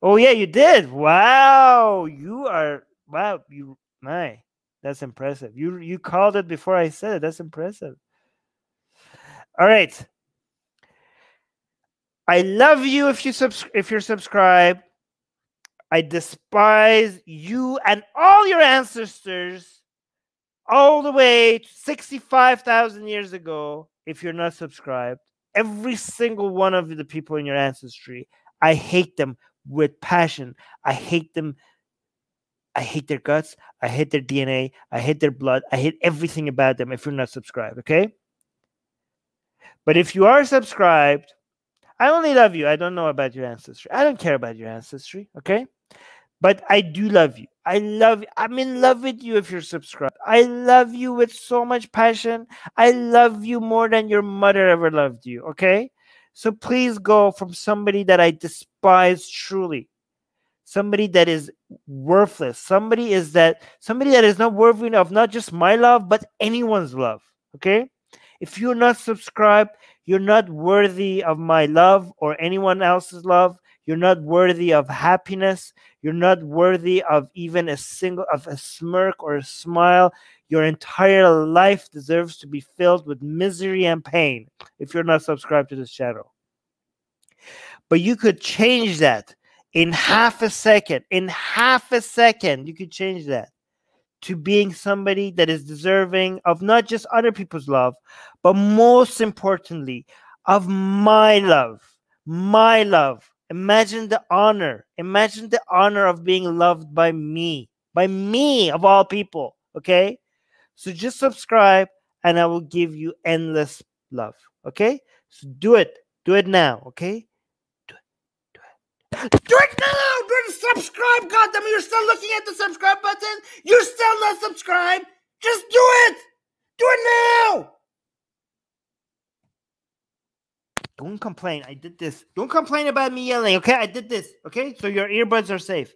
Oh yeah, you did. Wow, that's impressive. You called it before I said it. That's impressive. All right. I love you if you're subscribed. I despise you and all your ancestors all the way to 65,000 years ago if you're not subscribed. Every single one of the people in your ancestry, I hate them with passion. I hate them. I hate their guts. I hate their DNA. I hate their blood. I hate everything about them if you're not subscribed, okay? But if you are subscribed, I only love you. I don't know about your ancestry. I don't care about your ancestry, okay? But I do love you. I'm in love with you if you're subscribed. I love you with so much passion. I love you more than your mother ever loved you, okay? So please go from somebody that I despise truly, somebody that is worthless, somebody that is not worthy of not just my love, but anyone's love, okay? If you're not subscribed, you're not worthy of my love or anyone else's love. You're not worthy of happiness. You're not worthy of even a smirk or a smile. Your entire life deserves to be filled with misery and pain if you're not subscribed to this channel. But you could change that in half a second. In half a second, you could change that to being somebody that is deserving of not just other people's love, but most importantly, of my love. My love. Imagine the honor. Imagine the honor of being loved by me of all people. Okay? So just subscribe and I will give you endless love. Okay? So do it. Do it now. Okay? Do it now! Do it! Subscribe, goddamn! You're still looking at the subscribe button? You're still not subscribed? Just do it! Do it now! Don't complain. I did this. Don't complain about me yelling, okay? I did this, okay? So your earbuds are safe.